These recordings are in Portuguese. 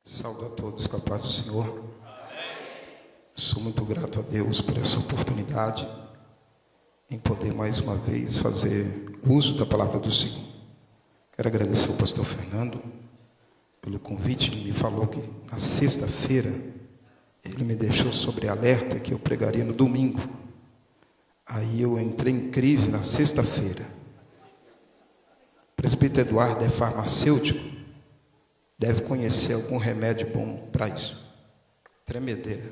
Saúdo a todos com a paz do Senhor. Amém. Sou muito grato a Deus por essa oportunidade em poder mais uma vez fazer uso da palavra do Senhor. Quero agradecer ao pastor Fernando pelo convite. Ele me falou que na sexta-feira ele me deixou sobre alerta que eu pregaria no domingo. Aí eu entrei em crise na sexta-feira. O presbítero Eduardo é farmacêutico, deve conhecer algum remédio bom para isso. Tremedeira.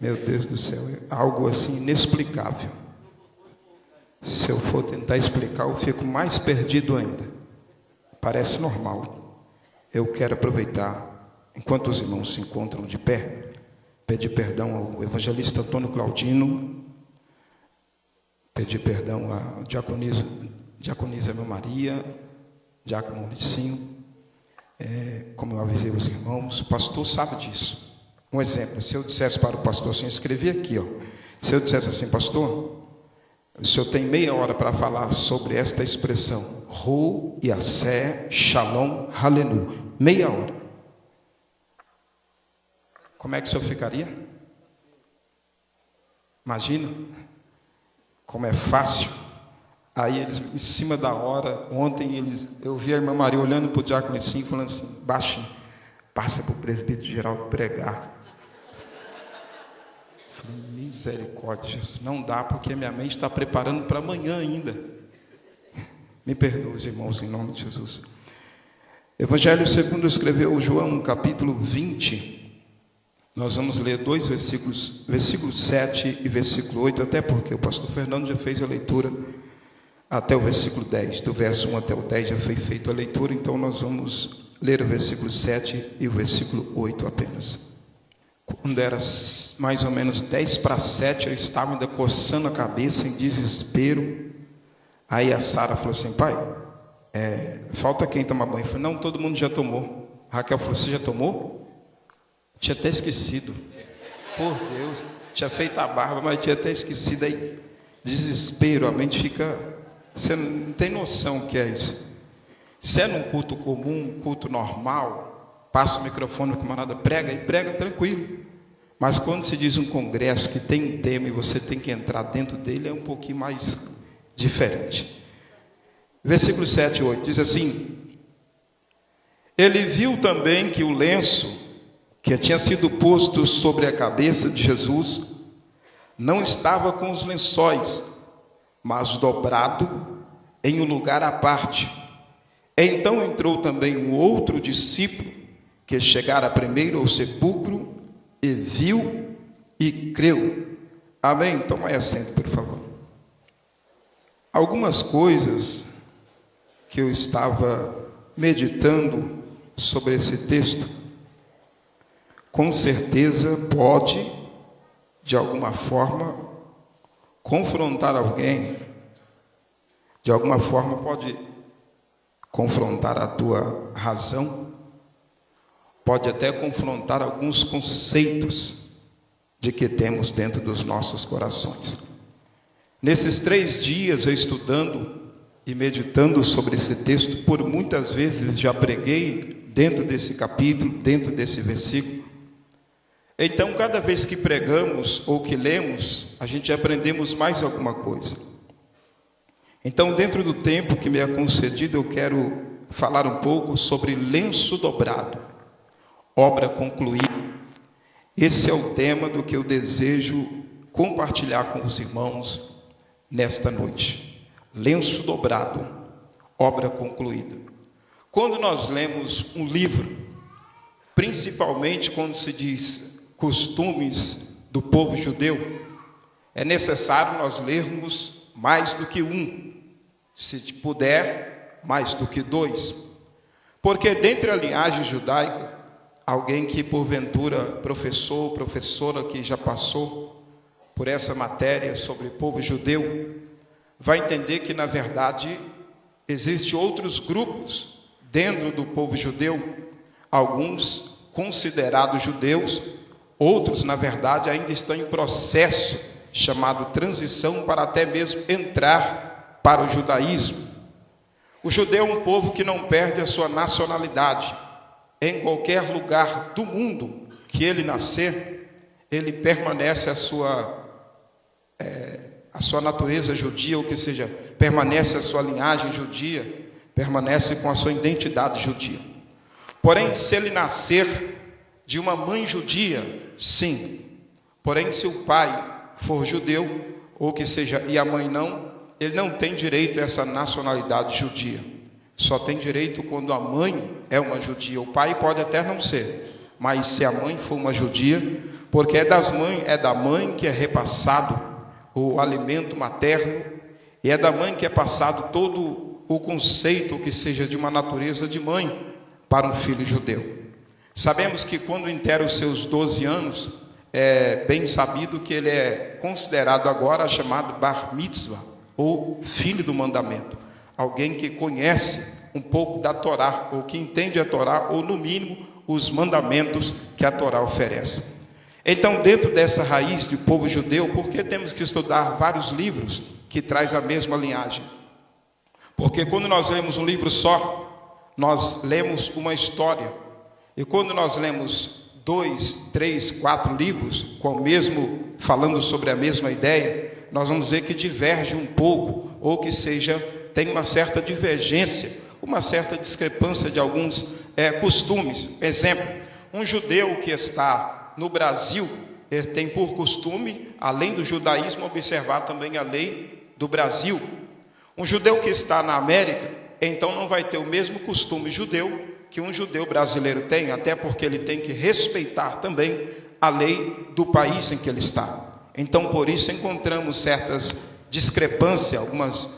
Meu Deus do céu, é algo assim inexplicável. Se eu for tentar explicar, eu fico mais perdido ainda. Parece normal. Eu quero aproveitar, enquanto os irmãos se encontram de pé, pedir perdão ao evangelista Antônio Claudino, pedir perdão à diaconisa Meu Maria, diácono Mauricinho. Como eu avisei os irmãos, o pastor sabe disso. Um exemplo, se eu dissesse para o pastor assim, eu escrevi aqui, se eu dissesse assim, pastor, o senhor tem meia hora para falar sobre esta expressão, Ru, Yassé, Shalom, Halenu, meia hora. Como é que o senhor ficaria? Imagina como é fácil. Aí eles, em cima da hora, ontem eu vi a irmã Maria olhando para o diácono assim, falando assim, baixinho, passa para o presbítero geral pregar. Falei, misericórdia, não dá, porque minha mente está preparando para amanhã ainda. Me perdoe, irmãos, em nome de Jesus. Evangelho segundo escreveu João, capítulo 20. Nós vamos ler dois versículos, versículo 7 e versículo 8, até porque o pastor Fernando já fez a leitura até o versículo 10, do verso 1 até o 10 já foi feita a leitura, então nós vamos ler o versículo 7 e o versículo 8 apenas. Quando era mais ou menos 10 para 7, eu estava ainda coçando a cabeça em desespero. Aí a Sara falou assim, pai, falta quem tomar banho? Eu falei, não, todo mundo já tomou. A Raquel falou, você já tomou? Tinha até esquecido. Por Deus, tinha feito a barba, mas tinha até esquecido. Aí, desespero, a mente fica... Você não tem noção o que é isso. Se é num culto comum, um culto normal, passa o microfone, o camarada prega e prega tranquilo. Mas quando se diz um congresso que tem um tema e você tem que entrar dentro dele, é um pouquinho mais diferente. Versículo 7 e 8 diz assim: ele viu também que o lenço que tinha sido posto sobre a cabeça de Jesus não estava com os lençóis, mas dobrado em um lugar à parte. Então entrou também um outro discípulo, que chegara primeiro ao sepulcro, e viu e creu. Amém? Toma aí assento, por favor. Algumas coisas que eu estava meditando sobre esse texto, com certeza pode, de alguma forma, confrontar alguém, de alguma forma pode confrontar a tua razão, pode até confrontar alguns conceitos de que temos dentro dos nossos corações. Nesses 3 dias eu estudando e meditando sobre esse texto, por muitas vezes já preguei dentro desse capítulo, dentro desse versículo. Então, cada vez que pregamos ou que lemos, a gente aprendemos mais alguma coisa. Então, dentro do tempo que me é concedido, eu quero falar um pouco sobre lenço dobrado, obra concluída. Esse é o tema do que eu desejo compartilhar com os irmãos nesta noite. Lenço dobrado, obra concluída. Quando nós lemos um livro, principalmente quando se diz costumes do povo judeu, é necessário nós lermos mais do que um, se puder, mais do que 2, porque dentre a linhagem judaica, alguém que porventura professor, professora que já passou por essa matéria sobre o povo judeu, vai entender que na verdade existem outros grupos dentro do povo judeu, alguns considerados judeus, outros, na verdade, ainda estão em processo chamado transição para até mesmo entrar para o judaísmo. O judeu é um povo que não perde a sua nacionalidade. em qualquer lugar do mundo que ele nascer, ele permanece a sua natureza judia, ou que seja, permanece a sua linhagem judia, permanece com a sua identidade judia. Porém, se ele nascer de uma mãe judia, sim. Porém, se o pai for judeu, ou que seja, e a mãe não, ele não tem direito a essa nacionalidade judia. Só tem direito quando a mãe é uma judia. O pai pode até não ser, mas se a mãe for uma judia, porque é da mãe que é repassado o alimento materno, e é da mãe que é passado todo o conceito que seja de uma natureza de mãe para um filho judeu. Sabemos que quando inteira os seus 12 anos, é bem sabido que ele é considerado agora chamado Bar Mitzvah, ou filho do mandamento. Alguém que conhece um pouco da Torá, ou que entende a Torá, ou no mínimo os mandamentos que a Torá oferece. Então, dentro dessa raiz do povo judeu, por que temos que estudar vários livros que traz a mesma linhagem? Porque quando nós lemos um livro só, nós lemos uma história. E quando nós lemos 2, 3, 4 livros falando sobre a mesma ideia, nós vamos ver que diverge um pouco, ou que seja, tem uma certa divergência, uma certa discrepância de alguns costumes. Exemplo, um judeu que está no Brasil, ele tem por costume, além do judaísmo, observar também a lei do Brasil. Um judeu que está na América, então não vai ter o mesmo costume judeu que um judeu brasileiro tem, até porque ele tem que respeitar também a lei do país em que ele está. Então, por isso, encontramos certas discrepâncias, algumas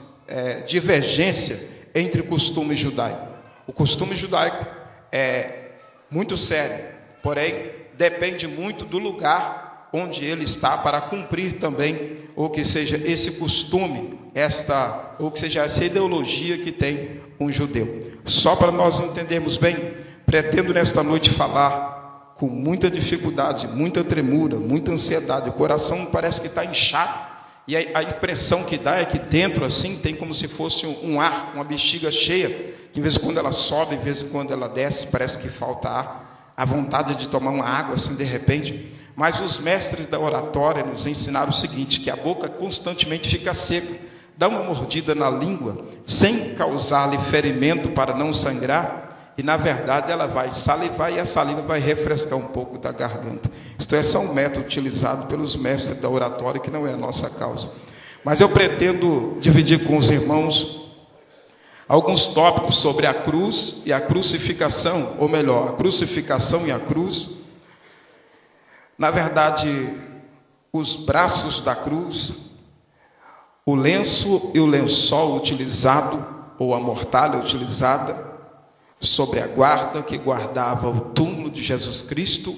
divergências entre o costume judaico. O costume judaico é muito sério, porém, depende muito do lugar onde ele está para cumprir também, ou que seja esse costume, ou que seja essa ideologia que tem um judeu. Só para nós entendermos bem, pretendo nesta noite falar com muita dificuldade, muita tremura, muita ansiedade. O coração parece que está inchado, e a impressão que dá é que dentro assim tem como se fosse um ar, uma bexiga cheia, que de vez em quando ela sobe, de vez em quando ela desce, parece que falta ar, a vontade de tomar uma água assim de repente. Mas os mestres da oratória nos ensinaram o seguinte, que a boca constantemente fica seca. Dá uma mordida na língua, sem causar-lhe ferimento para não sangrar, e na verdade ela vai salivar e a saliva vai refrescar um pouco da garganta. Isto é só um método utilizado pelos mestres da oratória, que não é a nossa causa. Mas eu pretendo dividir com os irmãos alguns tópicos sobre a cruz e a crucificação, ou melhor, a crucificação e a cruz. Na verdade, os braços da cruz, o lenço e o lençol utilizado, ou a mortalha utilizada, sobre a guarda que guardava o túmulo de Jesus Cristo,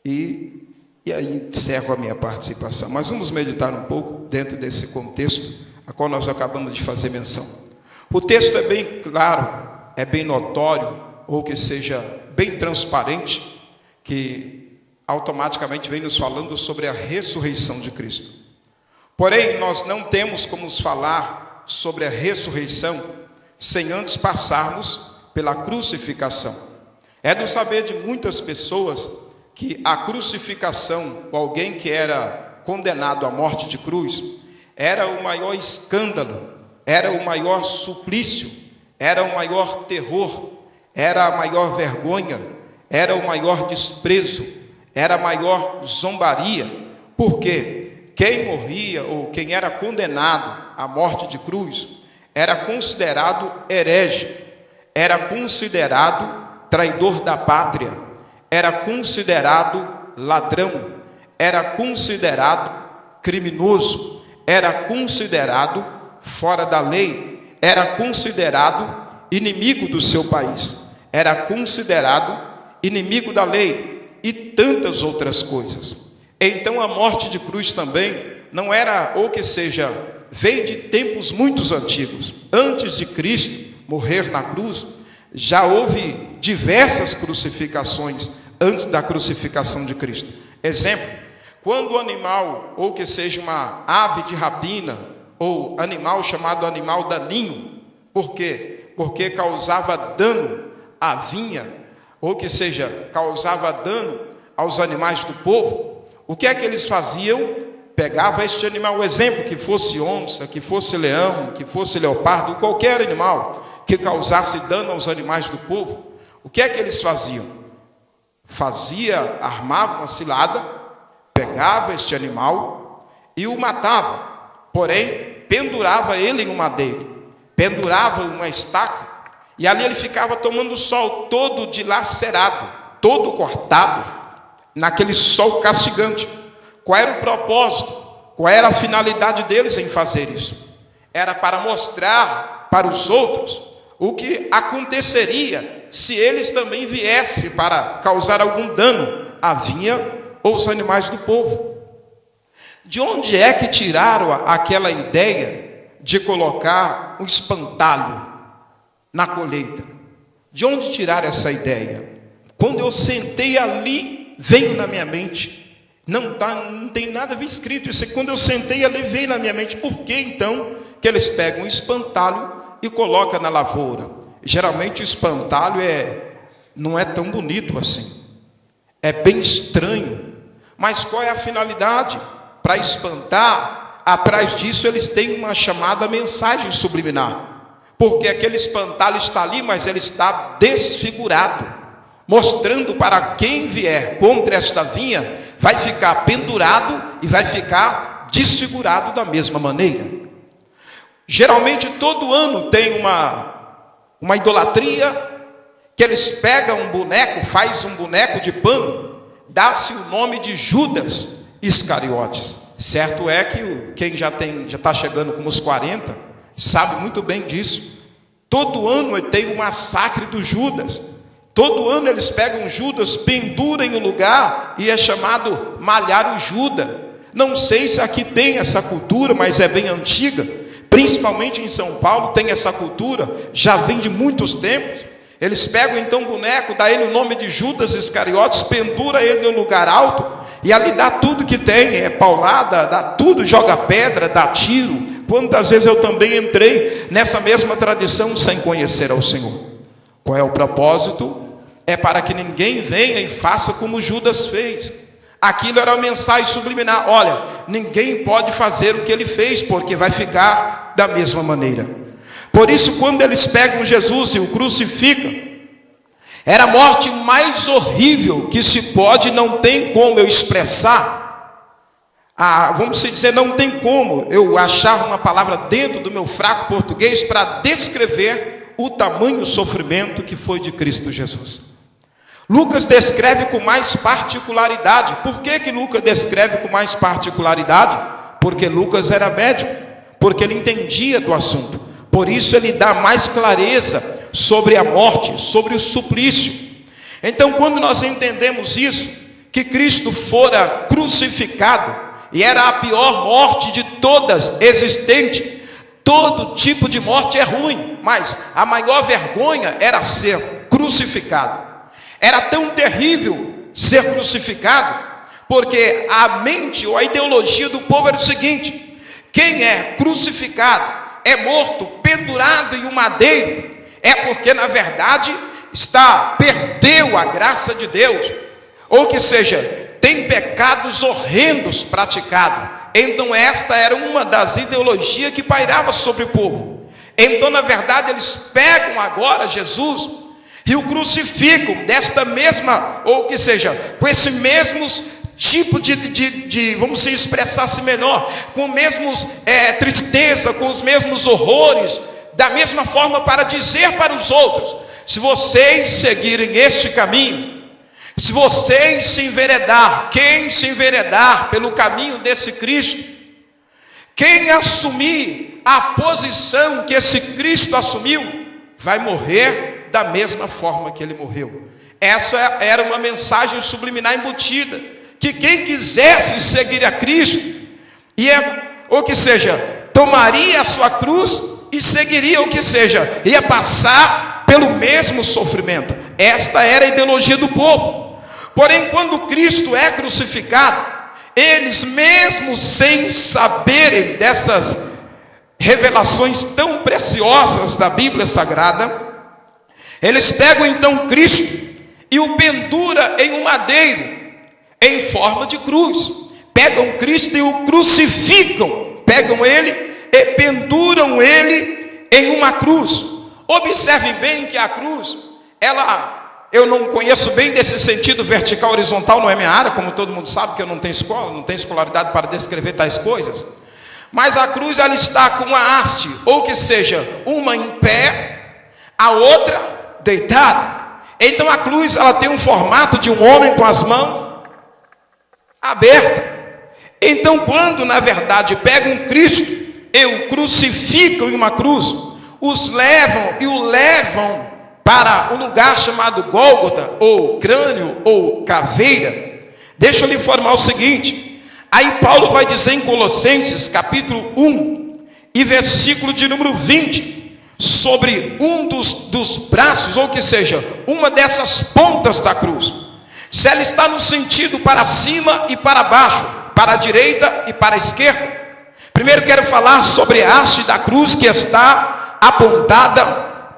e aí encerro a minha participação. Mas vamos meditar um pouco dentro desse contexto, a qual nós acabamos de fazer menção. O texto é bem claro, é bem notório, ou que seja bem transparente, que automaticamente vem nos falando sobre a ressurreição de Cristo. Porém, nós não temos como falar sobre a ressurreição sem antes passarmos pela crucificação. É do saber de muitas pessoas que a crucificação, ou alguém que era condenado à morte de cruz, era o maior escândalo, era o maior suplício, era o maior terror, era a maior vergonha, era o maior desprezo, era a maior zombaria. Por quê? Quem morria ou quem era condenado à morte de cruz era considerado herege, era considerado traidor da pátria, era considerado ladrão, era considerado criminoso, era considerado fora da lei, era considerado inimigo do seu país, era considerado inimigo da lei e tantas outras coisas. Então a morte de cruz também não era, ou que seja, veio de tempos muito antigos. Antes de Cristo morrer na cruz, já houve diversas crucificações antes da crucificação de Cristo. Exemplo, quando o animal, ou que seja uma ave de rapina, ou animal chamado animal daninho, por quê? Porque causava dano à vinha, ou que seja, causava dano aos animais do povo, o que é que eles faziam? Pegava este animal, o exemplo, que fosse onça, que fosse leão, que fosse leopardo, qualquer animal que causasse dano aos animais do povo, o que é que eles faziam? Armava uma cilada, pegava este animal e o matava, porém, pendurava ele em um madeiro, pendurava uma estaca, e ali ele ficava tomando sol, todo dilacerado, todo cortado, naquele sol castigante. Qual era o propósito? Qual era a finalidade deles em fazer isso? Era para mostrar para os outros o que aconteceria se eles também viessem para causar algum dano à vinha ou os animais do povo. De onde é que tiraram aquela ideia de colocar um espantalho na colheita? De onde tiraram essa ideia? Quando eu sentei ali, veio na minha mente. Não tem nada a ver escrito isso. Quando eu sentei ali, veio na minha mente. Por que então que eles pegam um espantalho e colocam na lavoura? Geralmente o espantalho não é tão bonito assim. É bem estranho. Mas qual é a finalidade? Para espantar, atrás disso eles têm uma chamada mensagem subliminar. Porque aquele espantalho está ali, mas ele está desfigurado, mostrando para quem vier contra esta vinha, vai ficar pendurado e vai ficar desfigurado da mesma maneira. Geralmente todo ano tem uma idolatria, que eles pegam um boneco, faz um boneco de pano, dá-se o nome de Judas Iscariotes. Certo é que quem já está chegando com os 40, sabe muito bem disso. Todo ano tem o massacre do Judas. Todo ano eles pegam Judas, penduram em um lugar e é chamado malhar o Judas. Não sei se aqui tem essa cultura, mas é bem antiga. Principalmente em São Paulo tem essa cultura, já vem de muitos tempos. Eles pegam então o boneco, dá ele o nome de Judas Iscariotes, pendura ele em um lugar alto e ali dá tudo que tem, é paulada, dá tudo, joga pedra, dá tiro. Quantas vezes eu também entrei nessa mesma tradição sem conhecer ao Senhor. Qual é o propósito? É para que ninguém venha e faça como Judas fez. Aquilo era uma mensagem subliminar. Olha, ninguém pode fazer o que ele fez, porque vai ficar da mesma maneira. Por isso, quando eles pegam Jesus e o crucificam, era a morte mais horrível que se pode, não tem como eu expressar. Vamos dizer, não tem como eu achar uma palavra dentro do meu fraco português para descrever o tamanho sofrimento que foi de Cristo Jesus. Lucas descreve com mais particularidade. Por que Lucas descreve com mais particularidade? Porque Lucas era médico, porque ele entendia do assunto. Por isso ele dá mais clareza sobre a morte, sobre o suplício. Então, quando nós entendemos isso, que Cristo fora crucificado, e era a pior morte de todas existente. Todo tipo de morte é ruim, mas a maior vergonha era ser crucificado. Era tão terrível ser crucificado, porque a mente ou a ideologia do povo era o seguinte: quem é crucificado, é morto, pendurado em um madeiro, é porque na verdade perdeu a graça de Deus, ou que seja, tem pecados horrendos praticados. Então esta era uma das ideologias que pairava sobre o povo. Então na verdade eles pegam agora Jesus e o crucificam desta mesma, ou que seja, com esse mesmo tipo de vamos se expressar-se melhor, com os mesmos tristeza, com os mesmos horrores, da mesma forma para dizer para os outros: se vocês seguirem este caminho, se vocês se enveredar, quem se enveredar pelo caminho desse Cristo, quem assumir a posição que esse Cristo assumiu, vai morrer da mesma forma que ele morreu. Essa era uma mensagem subliminar embutida, que quem quisesse seguir a Cristo, ou que seja, tomaria a sua cruz e seguiria, ou que seja, ia passar pelo mesmo sofrimento. Esta era a ideologia do povo. Porém, quando Cristo é crucificado, eles mesmo sem saberem dessas revelações tão preciosas da Bíblia Sagrada, eles pegam então Cristo e o pendura em um madeiro, em forma de cruz. Pegam Cristo e o crucificam, pegam ele e penduram ele em uma cruz. Observem bem que a cruz, eu não conheço bem desse sentido vertical, horizontal, não é minha área, como todo mundo sabe que eu não tenho escola, não tenho escolaridade para descrever tais coisas. Mas a cruz, ela está com uma haste, ou que seja, uma em pé, a outra deitada. Então a cruz, ela tem um formato de um homem com as mãos abertas. Então quando na verdade pegam Cristo e o crucificam em uma cruz, os levam e o levam para um lugar chamado Gólgota, ou crânio, ou caveira. Deixa eu lhe informar o seguinte. Aí Paulo vai dizer em Colossenses capítulo 1 e versículo de número 20, sobre um dos braços, ou que seja, uma dessas pontas da cruz, se ela está no sentido para cima e para baixo, para a direita e para a esquerda. Primeiro quero falar sobre a haste da cruz que está apontada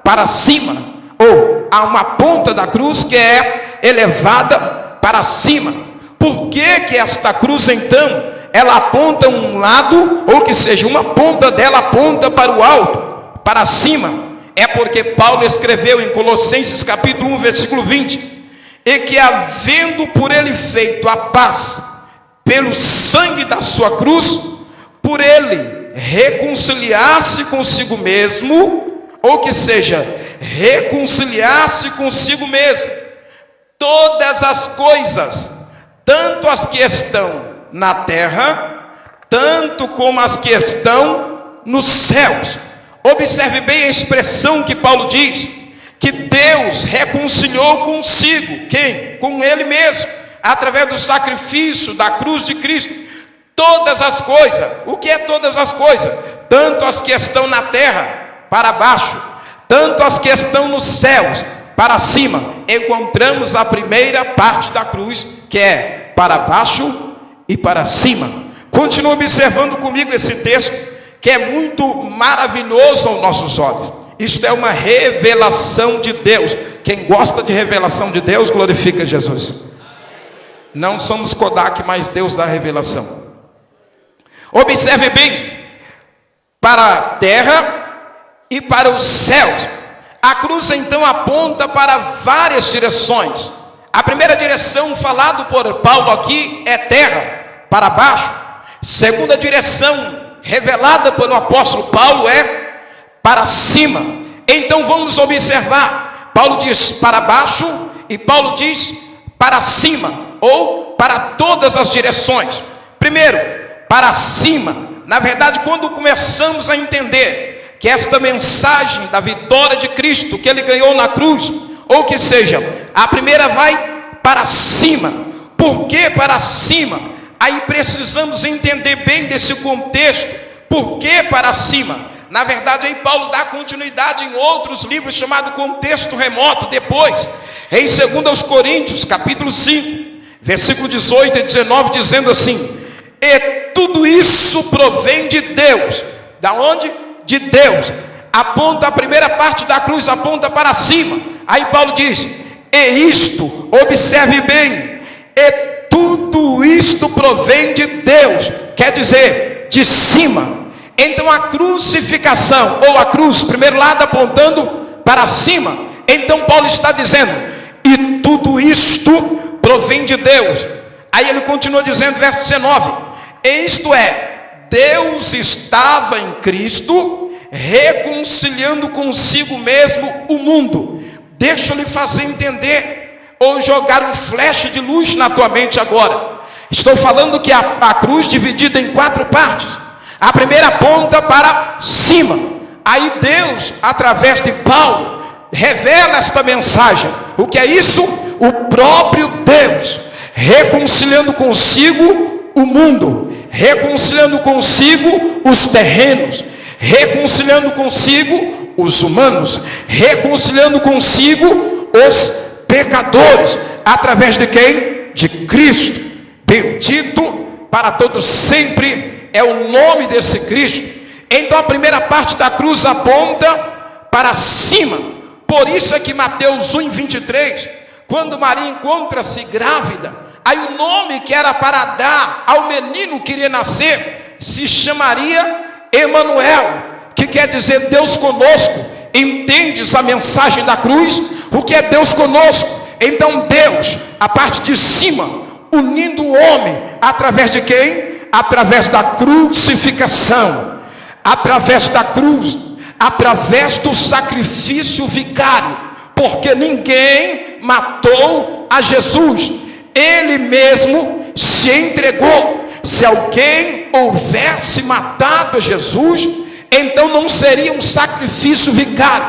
para cima, ou há uma ponta da cruz que é elevada para cima. Por que que esta cruz então, ela aponta um lado, ou que seja, uma ponta dela aponta para o alto, para cima? É porque Paulo escreveu em Colossenses capítulo 1, versículo 20, e que havendo por ele feito a paz, pelo sangue da sua cruz, por ele reconciliar-se consigo mesmo, ou que seja, reconciliar-se consigo mesmo, todas as coisas, tanto as que estão na terra, tanto como as que estão nos céus. Observe bem a expressão que Paulo diz, que Deus reconciliou consigo, quem? Com ele mesmo, através do sacrifício da cruz de Cristo, todas as coisas. O que é todas as coisas? Tanto as que estão na terra, para baixo, tanto as que estão nos céus, para cima. Encontramos a primeira parte da cruz, que é para baixo e para cima. Continue observando comigo esse texto, que é muito maravilhoso aos nossos olhos. Isto é uma revelação de Deus. Quem gosta de revelação de Deus, glorifica Jesus. Não somos Kodak, mas Deus dá revelação. Observe bem, para a terra e para os céus. A cruz então aponta para várias direções. A primeira direção falado por Paulo aqui é terra, para baixo. Segunda direção revelada pelo apóstolo Paulo é para cima. Então vamos observar. Paulo diz para baixo e Paulo diz para cima, ou para todas as direções. Primeiro, para cima. Na verdade, quando começamos a entender que esta mensagem da vitória de Cristo, que ele ganhou na cruz, ou que seja, a primeira vai para cima. Por que para cima? Aí precisamos entender bem desse contexto. Por que para cima? Na verdade, aí Paulo dá continuidade em outros livros, chamado contexto remoto, depois, em 2 Coríntios, capítulo 5, versículo 18 e 19, dizendo assim: e tudo isso provém de Deus. Da onde? De Deus. Aponta a primeira parte da cruz, aponta para cima. Aí Paulo diz: e isto, observe bem, e tudo isto provém de Deus, quer dizer, de cima. Então a crucificação, ou a cruz, primeiro lado apontando para cima. Então Paulo está dizendo: e tudo isto provém de Deus. Aí ele continua dizendo, verso 19: isto é, Deus estava em Cristo, reconciliando consigo mesmo o mundo. Deixa eu lhe fazer entender, ou jogar um flash de luz na tua mente agora. Estou falando que a cruz dividida em 4 partes. A primeira aponta para cima. Aí Deus, através de Paulo, revela esta mensagem. O que é isso? O próprio Deus reconciliando consigo o mundo, reconciliando consigo os terrenos, reconciliando consigo os humanos, reconciliando consigo os pecadores. Através de quem? De Cristo. Bendito para todos sempre é o nome desse Cristo. Então a primeira parte da cruz aponta para cima. Por isso é que Mateus 1:23, quando Maria encontra-se grávida, aí o nome que era para dar ao menino que iria nascer se chamaria Emanuel, que quer dizer Deus conosco. Entendes a mensagem da cruz? O que é Deus conosco? Então Deus, a parte de cima, unindo o homem, através de quem? Através da crucificação, através da cruz, através do sacrifício vicário, porque ninguém matou a Jesus, ele mesmo se entregou. Se alguém houvesse matado a Jesus, então não seria um sacrifício vicário.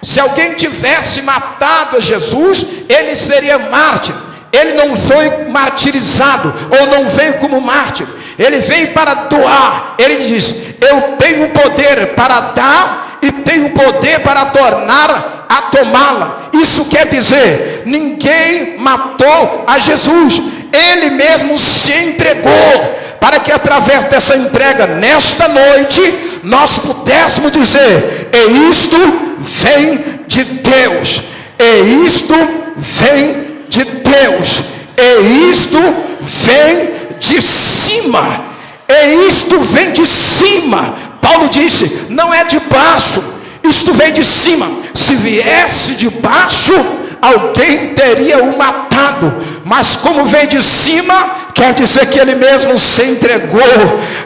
Se alguém tivesse matado a Jesus, ele seria mártir. Ele não foi martirizado, ou não veio como mártir, ele veio para doar. Ele diz: eu tenho poder para dar e tenho poder para tornar a tomá-la. Isso quer dizer, ninguém matou a Jesus, ele mesmo se entregou, para que através dessa entrega, nesta noite, nós pudéssemos dizer: e isto vem de Deus, e isto vem de Deus, e isto vem de cima, e isto vem de cima. Paulo disse: não é de baixo, isto vem de cima. Se viesse de baixo, alguém teria o matado, mas como vem de cima, quer dizer que ele mesmo se entregou,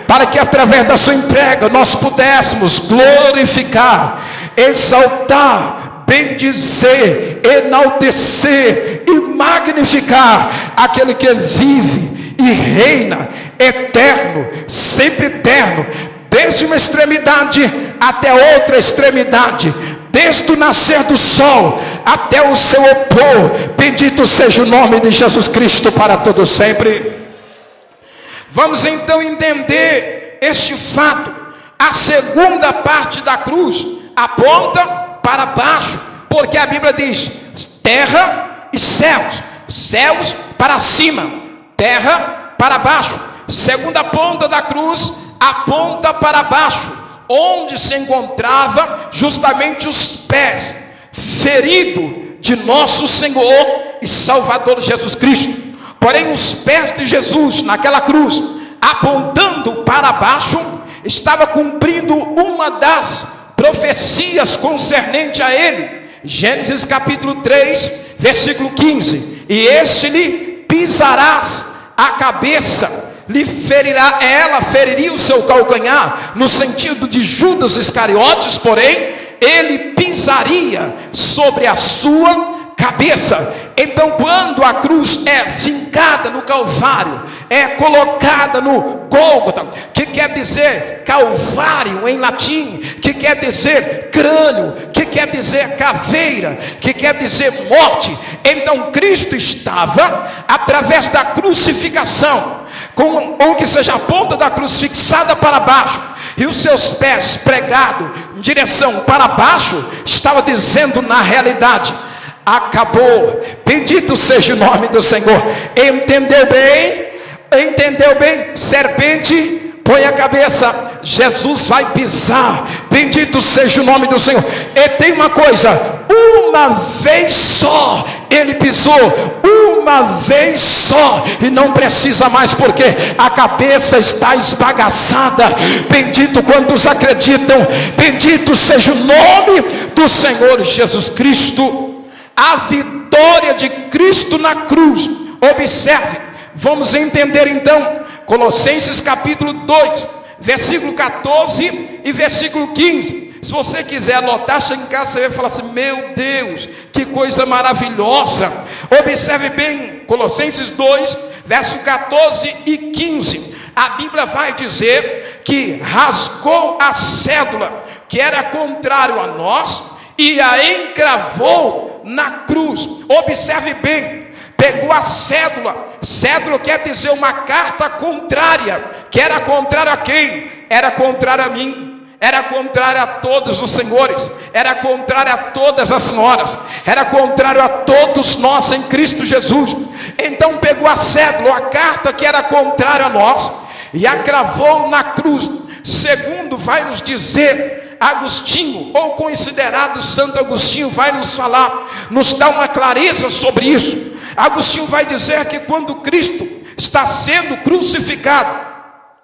para que através da sua entrega nós pudéssemos glorificar, exaltar, bendizer, enaltecer e magnificar aquele que vive e reina eterno, sempre eterno, desde uma extremidade até outra extremidade, desde o nascer do sol até o seu opor. Bendito seja o nome de Jesus Cristo para todo sempre. Vamos então entender este fato. A segunda parte da cruz aponta para baixo, porque a Bíblia diz: terra e céus, céus para cima, terra para baixo. Segunda ponta da cruz aponta para baixo, onde se encontrava justamente os pés ferido de nosso Senhor e Salvador Jesus Cristo. Porém, os pés de Jesus naquela cruz, apontando para baixo, estava cumprindo uma das profecias concernente a ele. Gênesis capítulo 3, versículo 15: e este lhe pisarás a cabeça, lhe ferirá, ela feriria o seu calcanhar, no sentido de Judas Iscariotes, porém ele pisaria sobre a sua cabeça. Então, quando a cruz é fincada no Calvário, é colocada no Gólgota, que quer dizer Calvário em latim, que quer dizer crânio, que quer dizer caveira, que quer dizer morte. Então Cristo estava, através da crucificação, com o que seja a ponta da cruz fixada para baixo, e os seus pés pregados em direção para baixo, estava dizendo na realidade: acabou. Bendito seja o nome do Senhor. Entendeu bem? Entendeu bem? Serpente, põe a cabeça, Jesus vai pisar. Bendito seja o nome do Senhor. E tem uma coisa: uma vez só ele pisou, uma vez só, e não precisa mais, porque a cabeça está esbagaçada. Bendito quantos acreditam. Bendito seja o nome do Senhor Jesus Cristo. A vitória de Cristo na cruz. Observe, vamos entender então Colossenses capítulo 2, versículo 14 e versículo 15. Se você quiser anotar, chega em casa, você vai falar assim: meu Deus, que coisa maravilhosa. Observe bem, Colossenses 2, verso 14 e 15. A Bíblia vai dizer que rasgou a cédula que era contrário a nós e a encravou na cruz. Observe bem, pegou a cédula. Cédula quer dizer uma carta contrária, que era contrária a quem? Era contrária a mim, era contrária a todos os senhores, era contrária a todas as senhoras, era contrário a todos nós em Cristo Jesus. Então pegou a cédula, a carta que era contrária a nós, e a cravou na cruz. Segundo vai nos dizer Agostinho, ou considerado Santo Agostinho, vai nos falar, nos dá uma clareza sobre isso. Agostinho vai dizer que quando Cristo está sendo crucificado,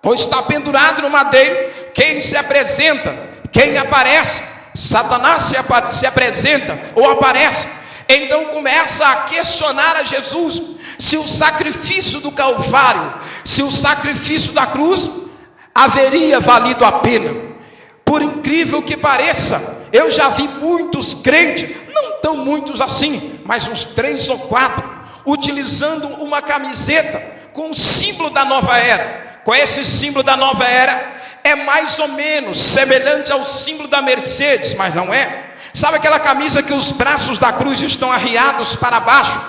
ou está pendurado no madeiro, quem se apresenta, quem aparece? Satanás se apresenta ou aparece. Então começa a questionar a Jesus se o sacrifício do Calvário, se o sacrifício da cruz haveria valido a pena. Por incrível que pareça, eu já vi muitos crentes, não tão muitos assim, mas uns 3 ou 4, utilizando uma camiseta com o símbolo da nova era. Com esse símbolo da nova era, é mais ou menos semelhante ao símbolo da Mercedes, mas não é. Sabe aquela camisa que os braços da cruz estão arriados para baixo?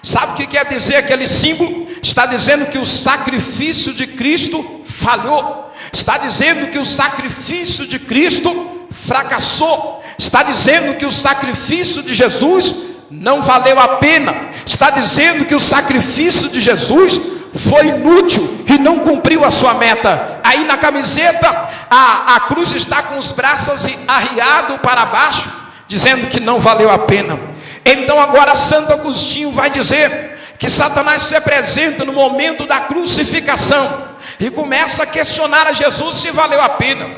Sabe o que quer dizer aquele símbolo? Está dizendo que o sacrifício de Cristo falhou. Está dizendo que o sacrifício de Cristo fracassou. Está dizendo que o sacrifício de Jesus não valeu a pena. Está dizendo que o sacrifício de Jesus foi inútil e não cumpriu a sua meta. Aí na camiseta a cruz está com os braços arriados para baixo, dizendo que não valeu a pena. Então agora Santo Agostinho vai dizer que Satanás se apresenta no momento da crucificação e começa a questionar a Jesus se valeu a pena.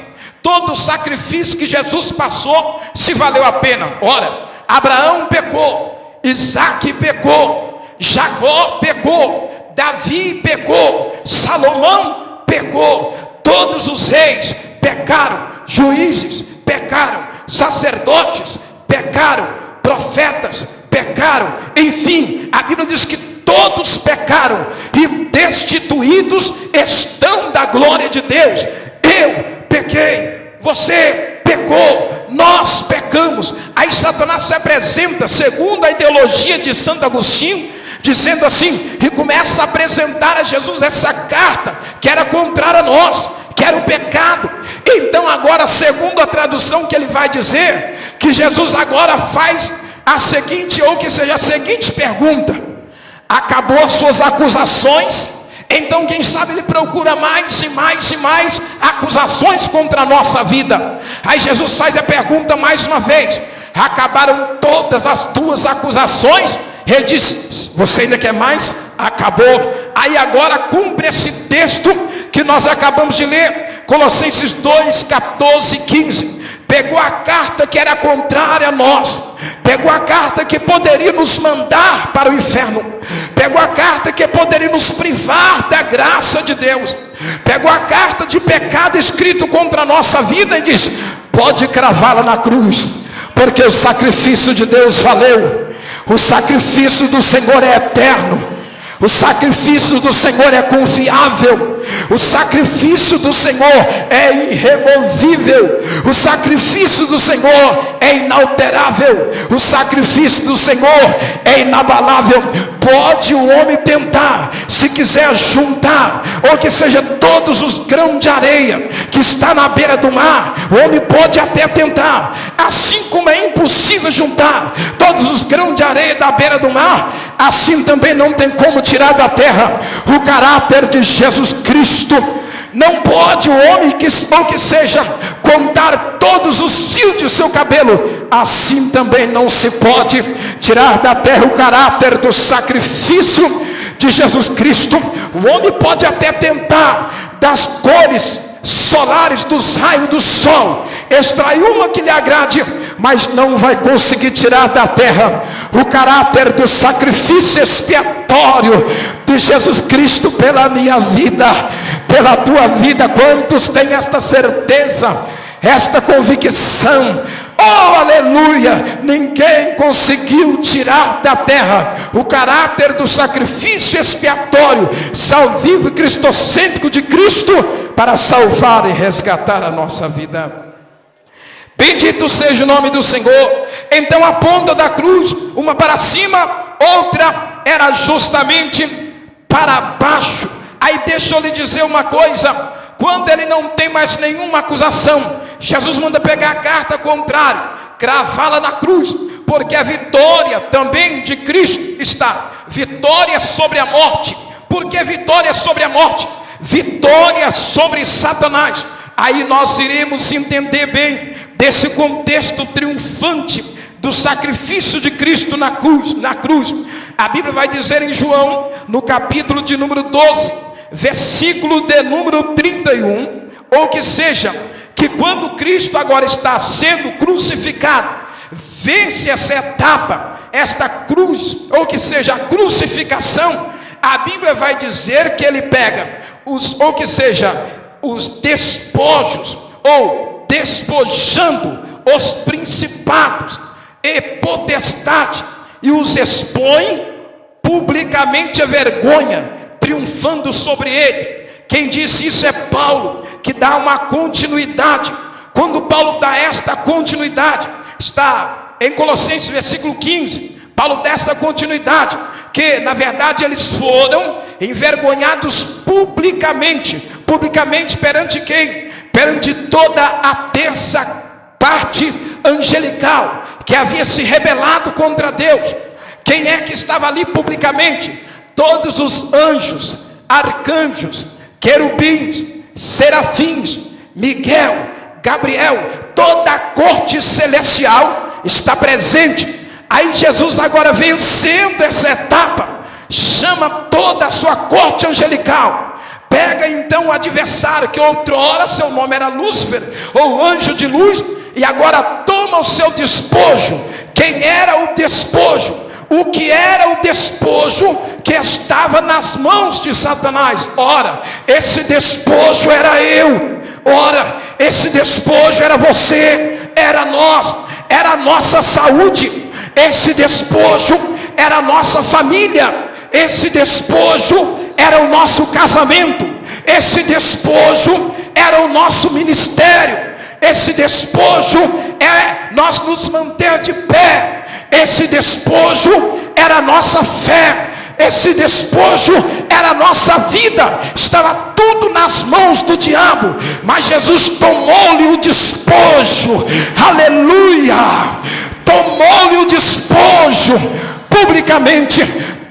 Todo o sacrifício que Jesus passou, se valeu a pena. Ora, Abraão pecou, Isaac pecou, Jacó pecou, Davi pecou, Salomão pecou, todos os reis pecaram, juízes pecaram, sacerdotes pecaram, profetas pecaram, enfim, a Bíblia diz que todos pecaram e destituídos estão da glória de Deus. Eu pequei, você pecou, nós pecamos. Aí Satanás se apresenta, segundo a ideologia de Santo Agostinho, dizendo assim, e começa a apresentar a Jesus essa carta que era contrária a nós, que era o pecado. Então agora, segundo a tradução que ele vai dizer, que Jesus agora faz a seguinte, ou que seja a seguinte pergunta: acabou as suas acusações? Então quem sabe ele procura mais e mais e mais acusações contra a nossa vida. Aí Jesus faz a pergunta mais uma vez: acabaram todas as tuas acusações? Ele diz: você ainda quer mais? Acabou. Aí agora cumpre esse texto que nós acabamos de ler, Colossenses 2, 14 e 15. Pegou a carta que era contrária a nós, pegou a carta que poderia nos mandar para o inferno, pegou a carta que poderia nos privar da graça de Deus, pegou a carta de pecado escrito contra a nossa vida e diz: pode cravá-la na cruz, porque o sacrifício de Deus valeu. O sacrifício do Senhor é eterno, o sacrifício do Senhor é confiável, o sacrifício do Senhor é irremovível, o sacrifício do Senhor é inalterável, o sacrifício do Senhor é inabalável. Pode o homem tentar, se quiser juntar, ou que seja todos os grãos de areia que está na beira do mar, o homem pode até tentar, assim como é impossível juntar todos os grãos de areia da beira do mar, assim também não tem como tirar da terra o caráter de Jesus Cristo. Não pode o homem que seja contar todos os fios de seu cabelo, assim também não se pode tirar da terra o caráter do sacrifício de Jesus Cristo. O homem pode até tentar das cores solares, dos raios do sol, extrair uma que lhe agrade, mas não vai conseguir tirar da terra o caráter do sacrifício expiatório de Jesus Cristo pela minha vida, pela tua vida. Quantos têm esta certeza, esta convicção? Oh, aleluia! Ninguém conseguiu tirar da terra o caráter do sacrifício expiatório, salvífico e cristocêntrico de Cristo para salvar e resgatar a nossa vida. Bendito seja o nome do Senhor. Então a ponta da cruz, uma para cima, outra era justamente para baixo. Aí deixa eu lhe dizer uma coisa: quando ele não tem mais nenhuma acusação, Jesus manda pegar a carta contrária, cravá-la na cruz, porque a vitória também de Cristo está. Vitória sobre a morte. Por que vitória sobre a morte? Vitória sobre Satanás. Aí nós iremos entender bem desse contexto triunfante do sacrifício de Cristo na cruz. A Bíblia vai dizer em João, no capítulo de número 12, versículo de número 31, ou que seja, que quando Cristo agora está sendo crucificado, vence essa etapa, esta cruz, ou que seja, a crucificação, a Bíblia vai dizer que ele pega os despojos, ou despojando os principados e potestade, e os expõe publicamente a vergonha, triunfando sobre ele. Quem disse isso é Paulo, que dá uma continuidade. Quando Paulo dá esta continuidade, está em Colossenses versículo 15, Paulo dá esta continuidade, que na verdade eles foram envergonhados publicamente perante quem? Perante toda a terça parte angelical, que havia se rebelado contra Deus. Quem é que estava ali publicamente? Todos os anjos, arcanjos, querubins, serafins, Miguel, Gabriel, toda a corte celestial está presente. Aí Jesus, agora vencendo essa etapa, chama toda a sua corte angelical, pega então o adversário, que outrora seu nome era Lúcifer, ou anjo de luz, e agora toma o seu despojo. Quem era o despojo? O que era o despojo que estava nas mãos de Satanás? Ora, esse despojo era eu. Ora, esse despojo era você, era nós, era a nossa saúde. Esse despojo era a nossa família. Esse despojo era o nosso casamento. Esse despojo era o nosso ministério. Esse despojo é nós nos manter de pé. Esse despojo era a nossa fé. Esse despojo era a nossa vida. Estava tudo nas mãos do diabo, mas Jesus tomou-lhe o despojo. Aleluia! Tomou-lhe o despojo publicamente,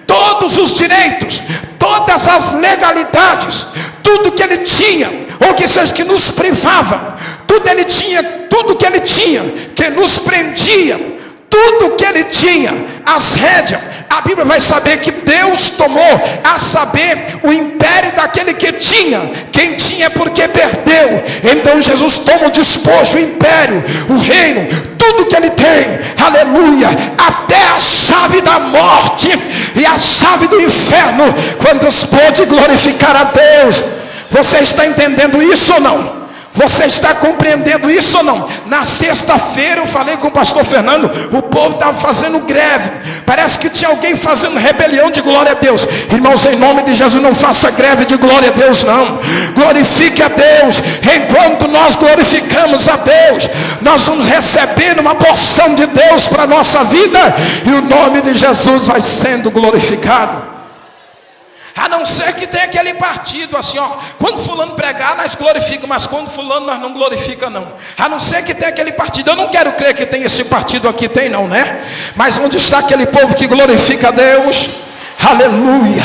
todos os direitos, todas as legalidades, tudo que ele tinha, ou que seja, que nos privava, tudo que ele tinha, que nos prendia, tudo que ele tinha, as rédeas. A Bíblia vai saber que Deus tomou, a saber, o império daquele que tinha. Quem tinha porque perdeu. Então Jesus toma o despojo, o império, o reino, tudo que ele tem, aleluia, até a chave da morte e a chave do inferno. Quantos pôde glorificar a Deus? Você está entendendo isso ou não? Você está compreendendo isso ou não? Na sexta-feira eu falei com o pastor Fernando, o povo estava fazendo greve, parece que tinha alguém fazendo rebelião de glória a Deus. Irmãos, em nome de Jesus, não faça greve de glória a Deus não. Glorifique a Deus. Enquanto nós glorificamos a Deus, nós vamos recebendo uma porção de Deus para a nossa vida, e o nome de Jesus vai sendo glorificado. A não ser que tenha aquele partido assim, ó, quando fulano pregar nós glorificamos, mas quando fulano nós não glorificamos não. A não ser que tenha aquele partido. Eu não quero crer que tem esse partido aqui, tem não, né? Mas onde está aquele povo que glorifica a Deus? Aleluia!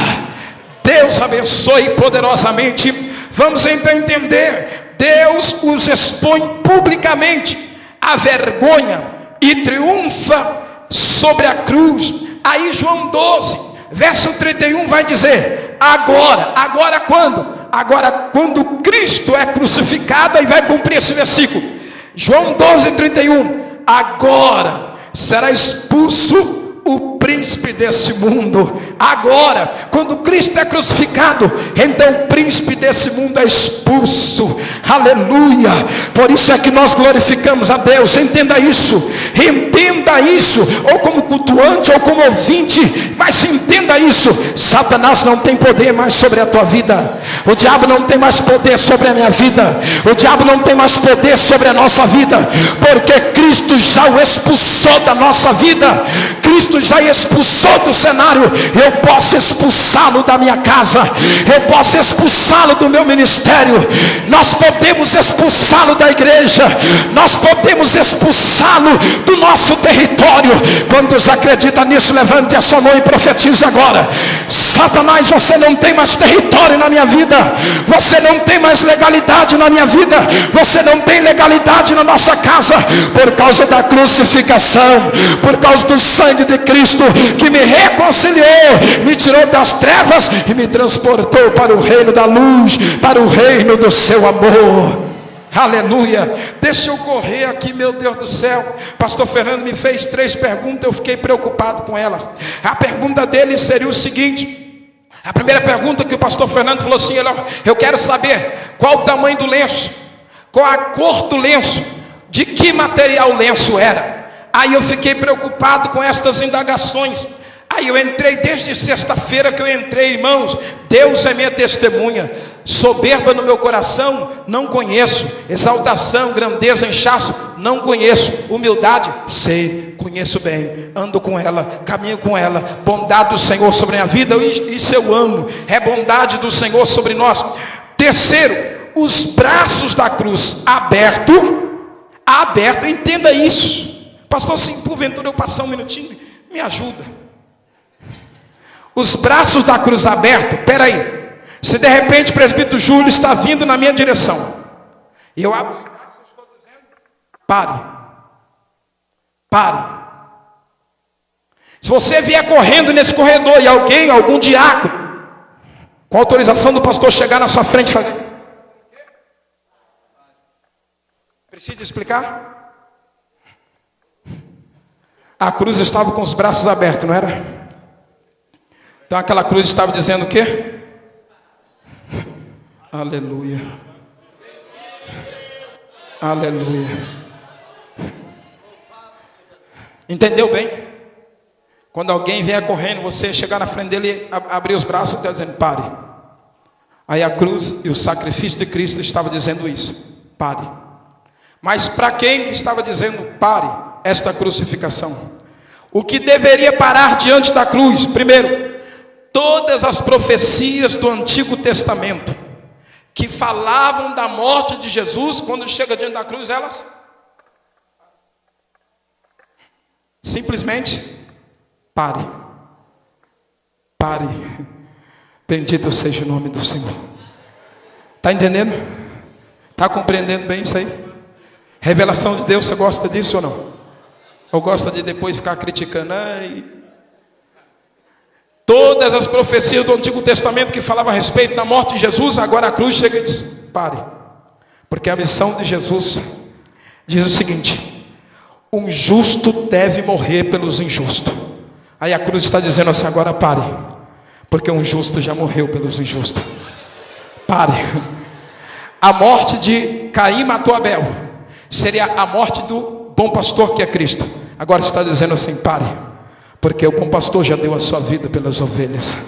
Deus abençoe poderosamente. Vamos então entender, Deus os expõe publicamente a vergonha e triunfa sobre a cruz. Aí João 12 verso 31 vai dizer, agora quando? Agora quando Cristo é crucificado, aí vai cumprir esse versículo, João 12, 31, agora será expulso o príncipe desse mundo. Agora, quando Cristo é crucificado, então o príncipe desse mundo é expulso. Aleluia! Por isso é que nós glorificamos a Deus. Entenda isso, ou como cultuante, ou como ouvinte, mas entenda isso: Satanás não tem poder mais sobre a tua vida, o diabo não tem mais poder sobre a minha vida, o diabo não tem mais poder sobre a nossa vida, porque Cristo já o expulsou da nossa vida. Cristo já expulsou do cenário. Eu posso expulsá-lo da minha casa, eu posso expulsá-lo do meu ministério, nós podemos expulsá-lo da igreja, nós podemos expulsá-lo do nosso território. Quantos acreditam nisso? Levante a sua mão e profetize agora. Satanás, você não tem mais território na minha vida, você não tem mais legalidade na minha vida, você não tem legalidade na nossa casa, por causa da crucificação, por causa do sangue de Cristo, que me reconciliou, me tirou das trevas e me transportou para o reino da luz, para o reino do seu amor. Aleluia. Deixa eu correr aqui, meu Deus do céu. Pastor Fernando me fez 3 perguntas, eu fiquei preocupado com elas. A pergunta dele seria o seguinte: a primeira pergunta que o pastor Fernando falou assim: eu quero saber qual o tamanho do lenço, qual a cor do lenço, de que material o lenço era. Aí eu fiquei preocupado com estas indagações. Aí eu entrei desde sexta-feira que eu entrei, irmãos. Deus é minha testemunha. Soberba no meu coração, não conheço. Exaltação, grandeza, inchaço, não conheço. Humildade, sei, conheço bem. Ando com ela, caminho com ela. Bondade do Senhor sobre a minha vida, isso eu amo. É bondade do Senhor sobre nós. Terceiro, os braços da cruz aberto. Entenda isso. Pastor, se porventura eu passar um minutinho, me ajuda. Os braços da cruz aberto, peraí. Se de repente o presbítero Júlio está vindo na minha direção, e eu abro os braços e estou dizendo: pare. Se você vier correndo nesse corredor e algum diácono, com autorização do pastor, chegar na sua frente e fazer isso, precisa explicar? A cruz estava com os braços abertos, não era? Então aquela cruz estava dizendo o quê? Aleluia. Aleluia. Entendeu bem? Quando alguém vier correndo, você chegar na frente dele, abrir os braços e está dizendo: pare. Aí a cruz e o sacrifício de Cristo estava dizendo isso: pare. Mas para quem que estava dizendo pare esta crucificação? O que deveria parar diante da cruz? Primeiro, todas as profecias do Antigo Testamento que falavam da morte de Jesus, quando chega diante da cruz, elas simplesmente pare. Bendito seja o nome do Senhor. Está entendendo? Está compreendendo bem isso aí? Revelação de Deus, você gosta disso ou não? Ou gosta de depois ficar criticando? Todas as profecias do Antigo Testamento que falavam a respeito da morte de Jesus, agora a cruz chega e diz: pare. Porque a missão de Jesus diz o seguinte: um justo deve morrer pelos injustos. Aí a cruz está dizendo assim: agora pare, porque um justo já morreu pelos injustos. Pare. A morte de Caim matou Abel, seria a morte do bom pastor que é Cristo. Agora está dizendo assim: pare, porque o bom pastor já deu a sua vida pelas ovelhas.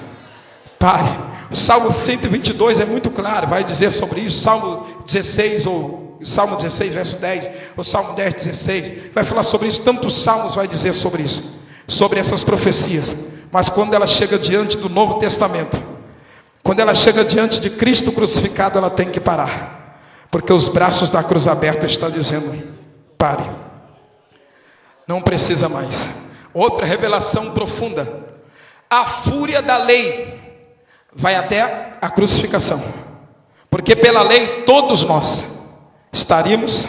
Pare. O Salmo 122 é muito claro, vai dizer sobre isso. Salmo 16, ou Salmo 16, verso 10, ou Salmo 10, 16, vai falar sobre isso. Tantos salmos vai dizer sobre isso, sobre essas profecias. Mas quando ela chega diante do Novo Testamento, quando ela chega diante de Cristo crucificado, ela tem que parar, porque os braços da cruz aberta estão dizendo: pare, não precisa mais. Outra revelação profunda: a fúria da lei vai até a crucificação, porque pela lei todos nós estaríamos,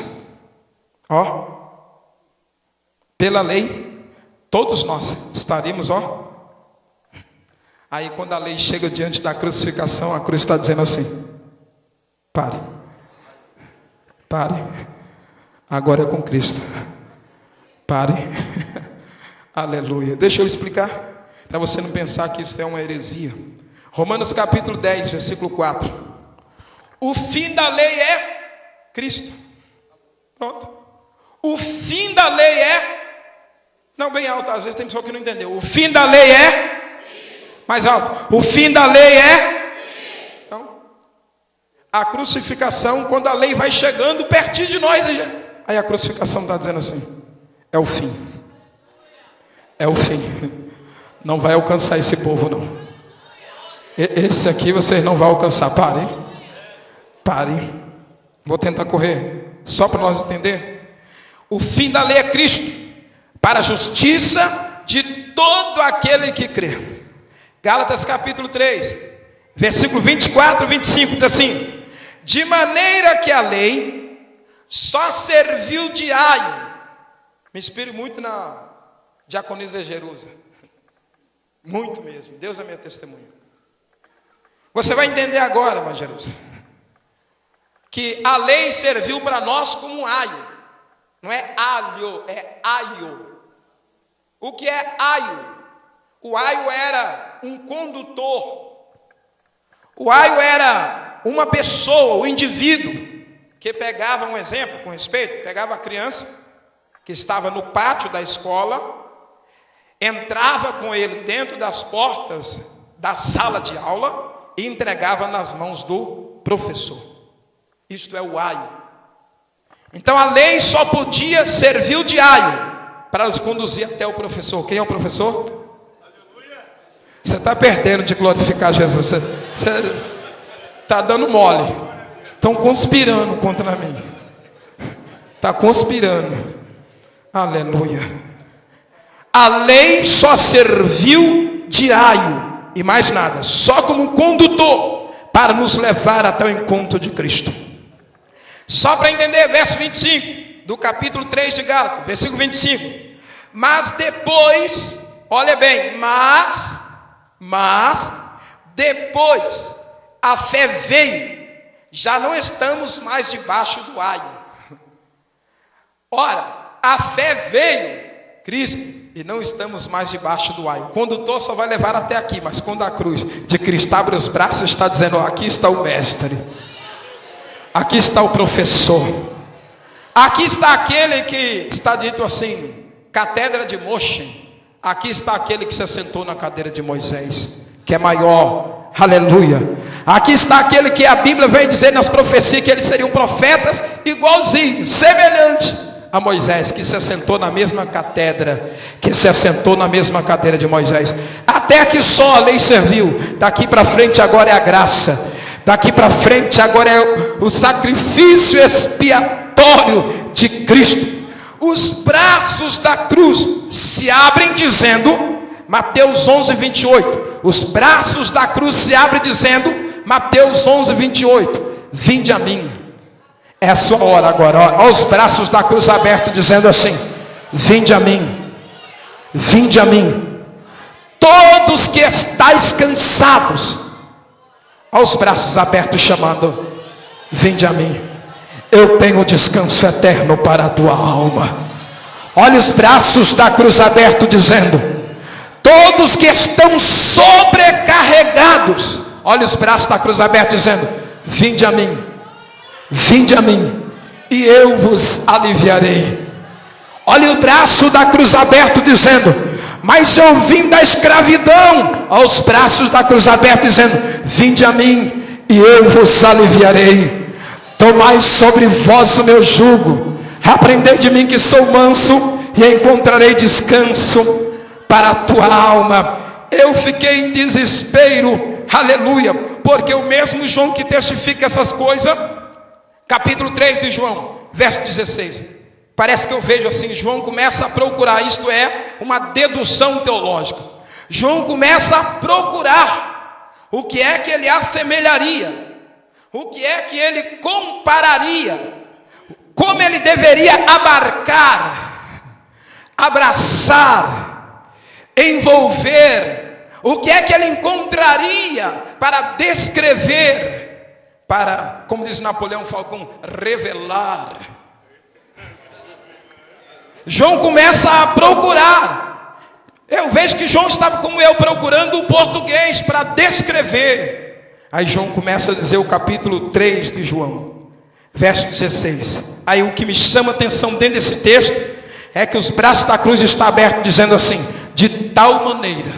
pela lei todos nós estaríamos, aí quando a lei chega diante da crucificação, a cruz está dizendo assim: pare, agora é com Cristo, pare. Aleluia. Deixa eu explicar, para você não pensar que isso é uma heresia. Romanos capítulo 10, versículo 4. O fim da lei é Cristo. Pronto. O fim da lei é... Não, bem alto, às vezes tem pessoa que não entendeu. O fim da lei é... Mais alto. O fim da lei é... Então, a crucificação, quando a lei vai chegando pertinho de nós, aí a crucificação está dizendo assim: é o fim. É o fim. Não vai alcançar esse povo, não. Esse aqui vocês não vão alcançar. Parem. Vou tentar correr, só para nós entender. O fim da lei é Cristo, para a justiça de todo aquele que crê. Gálatas capítulo 3, versículo 24 e 25, diz assim: de maneira que a lei só serviu de aio. Me inspiro muito na diaconisa Jerusa, muito mesmo, Deus é minha testemunha. Você vai entender agora, irmã Jerusa, que a lei serviu para nós como um aio. Não é alho, é aio. O que é aio? O aio era um condutor. O aio era uma pessoa, o indivíduo, que pegava, um exemplo, com respeito, pegava a criança que estava no pátio da escola, entrava com ele dentro das portas da sala de aula e entregava nas mãos do professor. Isto é o aio. Então a lei só podia servir de aio para nos conduzir até o professor. Quem é o professor? Você está perdendo de glorificar Jesus. Você está dando mole. Estão conspirando contra mim. Está conspirando. Aleluia. A lei só serviu de aio e mais nada, só como condutor para nos levar até o encontro de Cristo. Só para entender, verso 25 do capítulo 3 de Gálatas, versículo 25. Mas depois, olha bem, mas depois a fé veio, já não estamos mais debaixo do aio. Ora, a fé veio, Cristo, e não estamos mais debaixo do aio. O condutor só vai levar até aqui, mas quando a cruz de Cristo abre os braços, está dizendo: ó, aqui está o mestre, aqui está o professor, aqui está aquele que está dito assim, catedra de Moshe. Aqui está aquele que se assentou na cadeira de Moisés, que é maior, aleluia. Aqui está aquele que a Bíblia vem dizer nas profecias que eles seriam profetas igualzinho, semelhante a Moisés, que se assentou na mesma catedra, que se assentou na mesma cadeira de Moisés. Até que só a lei serviu. Daqui para frente agora é a graça. Daqui para frente agora é o sacrifício expiatório de Cristo. Os braços da cruz se abrem dizendo, Mateus 11, 28. Os braços da cruz se abrem dizendo, Mateus 11, 28. Vinde a mim. É a sua hora agora. Olha os braços da cruz abertos dizendo assim: vinde a mim. Vinde a mim. Todos que estáis cansados. Olha os braços abertos chamando: vinde a mim. Eu tenho descanso eterno para a tua alma. Olha os braços da cruz abertos dizendo: todos que estão sobrecarregados. Olha os braços da cruz abertos dizendo: vinde a mim. Vinde a mim e eu vos aliviarei. Olha o braço da cruz aberto dizendo: mas eu vim da escravidão. Aos braços da cruz aberto dizendo: vinde a mim e eu vos aliviarei. Tomai sobre vós o meu jugo, aprendei de mim que sou manso, e encontrarei descanso para a tua alma. Eu fiquei em desespero, aleluia, porque o mesmo João que testifica essas coisas, capítulo 3 de João, verso 16, parece que eu vejo assim, João começa a procurar, isto é, uma dedução teológica. João começa a procurar o que é que ele assemelharia, o que é que ele compararia, como ele deveria abarcar, abraçar, envolver, o que é que ele encontraria para descrever, para, como diz Napoleão Falcão, revelar. João começa a procurar. Eu vejo que João estava como eu, procurando o português para descrever. Aí João começa a dizer o capítulo 3 de João, verso 16. Aí o que me chama a atenção dentro desse texto é que os braços da cruz estão abertos dizendo assim: de tal maneira.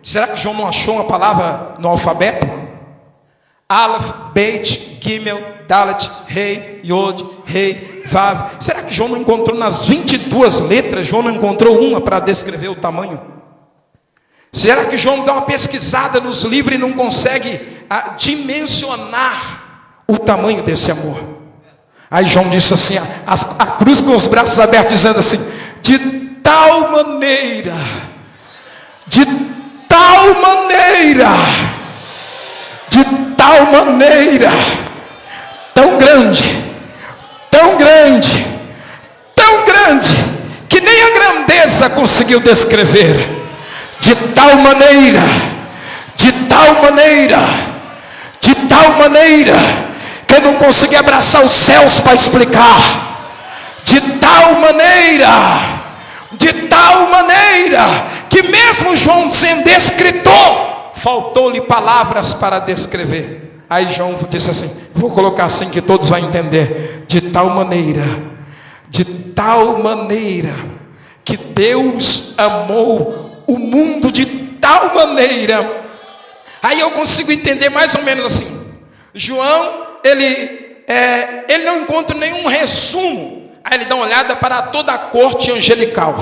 Será que João não achou uma palavra no alfabeto? Aleph, Bet, Gimel, Dalet, Rei, Yod, Rei, Vav. Será que João não encontrou nas 22 letras, João não encontrou uma para descrever o tamanho? Será que João dá uma pesquisada nos livros e não consegue dimensionar o tamanho desse amor? Aí João disse assim, a cruz com os braços abertos, dizendo assim: de tal maneira, de tal maneira, de tal maneira, tão grande, tão grande, tão grande, que nem a grandeza conseguiu descrever. De tal maneira, de tal maneira, de tal maneira, que eu não consegui abraçar os céus para explicar. De tal maneira, que mesmo João sendo escritor, faltou-lhe palavras para descrever. Aí João disse assim, vou colocar assim que todos vão entender. De tal maneira, que Deus amou o mundo de tal maneira. Aí eu consigo entender mais ou menos assim. João, ele não encontra nenhum resumo. Aí ele dá uma olhada para toda a corte angelical,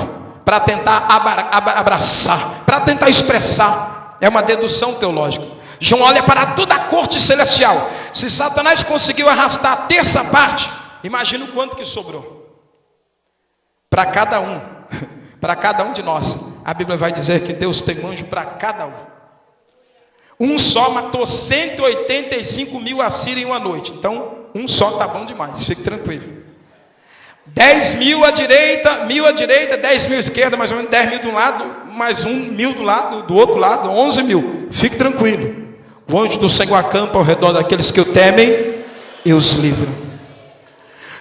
para tentar abraçar, para tentar expressar. É uma dedução teológica. João olha para toda a corte celestial. Se Satanás conseguiu arrastar a terça parte, imagina o quanto que sobrou. Para cada um de nós. A Bíblia vai dizer que Deus tem um anjo para cada um. Um só matou 185 mil assírios em uma noite. Então, um só está bom demais, fique tranquilo. 10 mil à direita, 1000 à direita, 10 mil à esquerda, mais ou menos 10 mil de um lado, mais 1.000 do outro lado, 11 mil. Fique tranquilo. O anjo do Senhor acampa ao redor daqueles que o temem e os livra.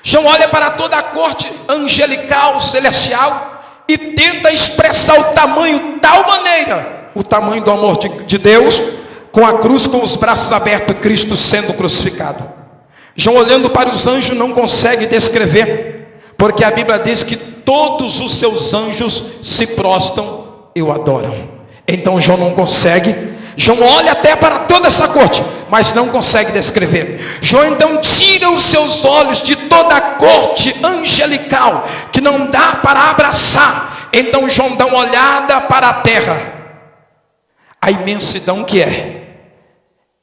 João olha para toda a corte angelical, celestial, e tenta expressar o tamanho, tal maneira, o tamanho do amor de Deus, com a cruz, com os braços abertos, Cristo sendo crucificado. João, olhando para os anjos, não consegue descrever, porque a Bíblia diz que todos os seus anjos se prostram e o adoram. Então João não consegue. João olha até para toda essa corte, mas não consegue descrever. João então tira os seus olhos de toda a corte angelical, que não dá para abraçar. Então João dá uma olhada para a terra, a imensidão que é.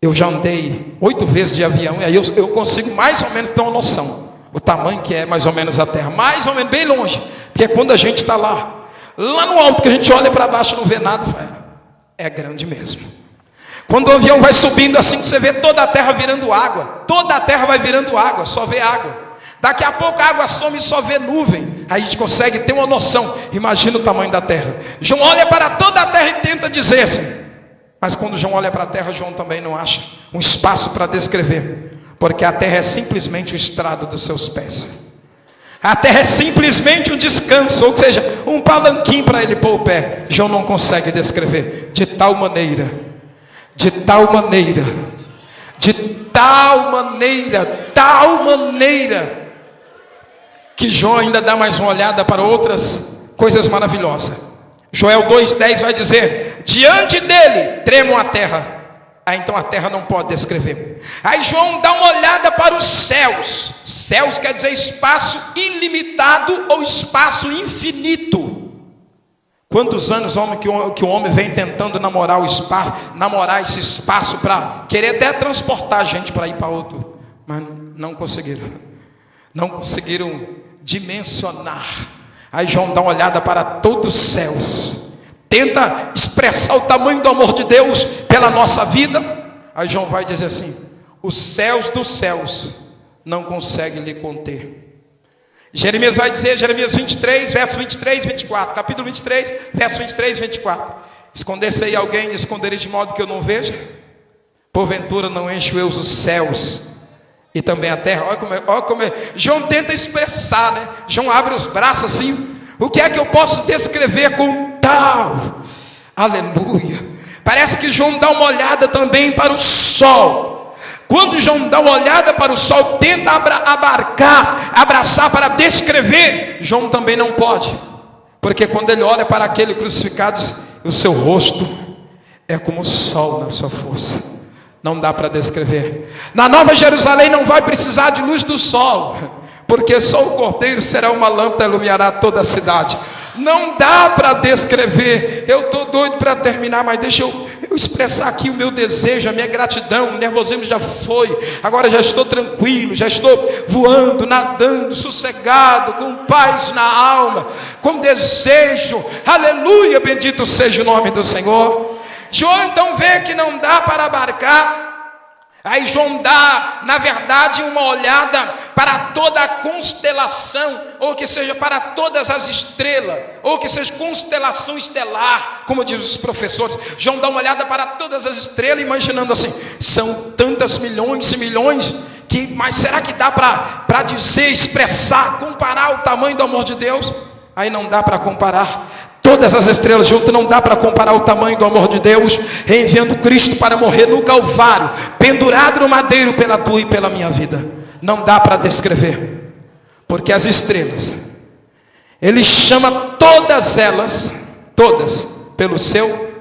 Eu já andei 8 vezes de avião, e aí eu consigo mais ou menos ter uma noção o tamanho que é mais ou menos a terra, mais ou menos bem longe, porque quando a gente está lá no alto, que a gente olha para baixo e não vê nada, é grande mesmo. Quando o avião vai subindo assim, que você vê toda a terra virando água, toda a terra vai virando água, só vê água. Daqui a pouco a água some e só vê nuvem. Aí a gente consegue ter uma noção. Imagina o tamanho da terra. João olha para toda a terra e tenta dizer assim. Mas quando João olha para a terra, João também não acha um espaço para descrever, porque a terra é simplesmente o estrado dos seus pés. A terra é simplesmente um descanso, ou seja, um palanquim para ele pôr o pé. João não consegue descrever. De tal maneira, que João ainda dá mais uma olhada para outras coisas maravilhosas. Joel 2,10 vai dizer: diante dele tremam a terra. Aí então a terra não pode descrever. Aí João dá uma olhada para os céus. Céus quer dizer espaço ilimitado ou espaço infinito. Quantos anos que o homem vem tentando namorar esse espaço para querer até transportar a gente para ir para outro, mas não conseguiram. Não conseguiram dimensionar. Aí João dá uma olhada para todos os céus, tenta expressar o tamanho do amor de Deus pela nossa vida. Aí João vai dizer assim: os céus dos céus não conseguem lhe conter. Jeremias vai dizer, Jeremias 23, verso 23 e 24, capítulo 23, verso 23 e 24: esconder-se aí alguém, esconderei de modo que eu não veja? Porventura não encho eu os céus e também a terra? Olha como é. João tenta expressar, né? João abre os braços assim. O que é que eu posso descrever com tal? Aleluia. Parece que João dá uma olhada também para o sol. Quando João dá uma olhada para o sol, tenta abraçar para descrever, João também não pode. Porque quando ele olha para aquele crucificado, o seu rosto é como o sol na sua força. Não dá para descrever. Na Nova Jerusalém não vai precisar de luz do sol, porque só o Cordeiro será uma lâmpada e iluminará toda a cidade. Não dá para descrever. Eu estou doido para terminar, mas deixa eu expressar aqui o meu desejo, a minha gratidão. O nervosismo já foi, agora já estou tranquilo, já estou voando, nadando, sossegado, com paz na alma, com desejo. Aleluia, bendito seja o nome do Senhor. João então vê que não dá para abarcar. Aí João dá, na verdade, uma olhada para toda a constelação, ou que seja, para todas as estrelas, ou que seja, constelação estelar, como dizem os professores. João dá uma olhada para todas as estrelas, imaginando assim, são tantas milhões e milhões, mas será que dá para dizer, expressar, comparar o tamanho do amor de Deus? Aí não dá para comparar. Todas as estrelas juntas, não dá para comparar o tamanho do amor de Deus, enviando Cristo para morrer no Calvário, pendurado no madeiro pela tua e pela minha vida. Não dá para descrever, porque as estrelas, Ele chama todas elas, todas, pelo seu,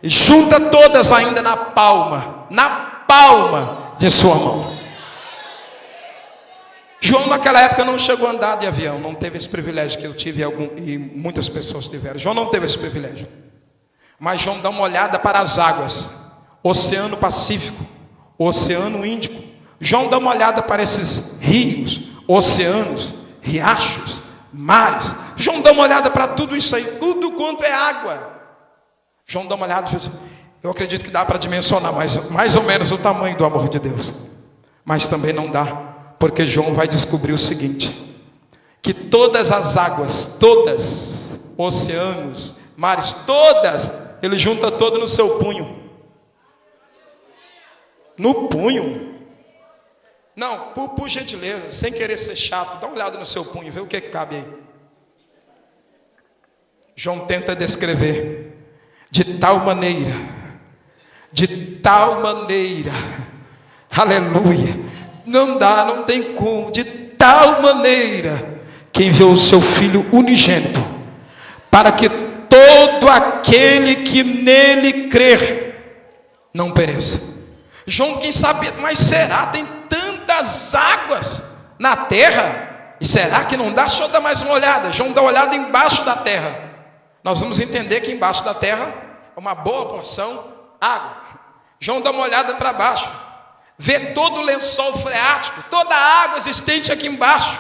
e junta todas ainda na palma de sua mão. João naquela época não chegou a andar de avião, não teve esse privilégio que eu tive e muitas pessoas tiveram. João não teve esse privilégio. Mas João dá uma olhada para as águas, Oceano Pacífico, Oceano Índico. João dá uma olhada para esses rios, oceanos, riachos, mares. João dá uma olhada para tudo isso aí, tudo quanto é água. João dá uma olhada e diz, eu acredito que dá para dimensionar mais ou menos o tamanho do amor de Deus. Mas também não dá. Porque João vai descobrir o seguinte, que todas as águas, todas, oceanos, mares, todas, ele junta todo no seu punho. No punho? Não, por gentileza, sem querer ser chato, dá uma olhada no seu punho, vê o que cabe aí. João tenta descrever, de tal maneira, aleluia, não dá, não tem como, de tal maneira que enviou o seu Filho unigênito, para que todo aquele que nele crer não pereça. João, quem sabe, mas será? Tem tantas águas na terra, e será que não dá? Deixa eu dar mais uma olhada. João dá uma olhada embaixo da terra. Nós vamos entender que embaixo da terra é uma boa porção água. João dá uma olhada para baixo, vê todo o lençol freático, toda a água existente aqui embaixo.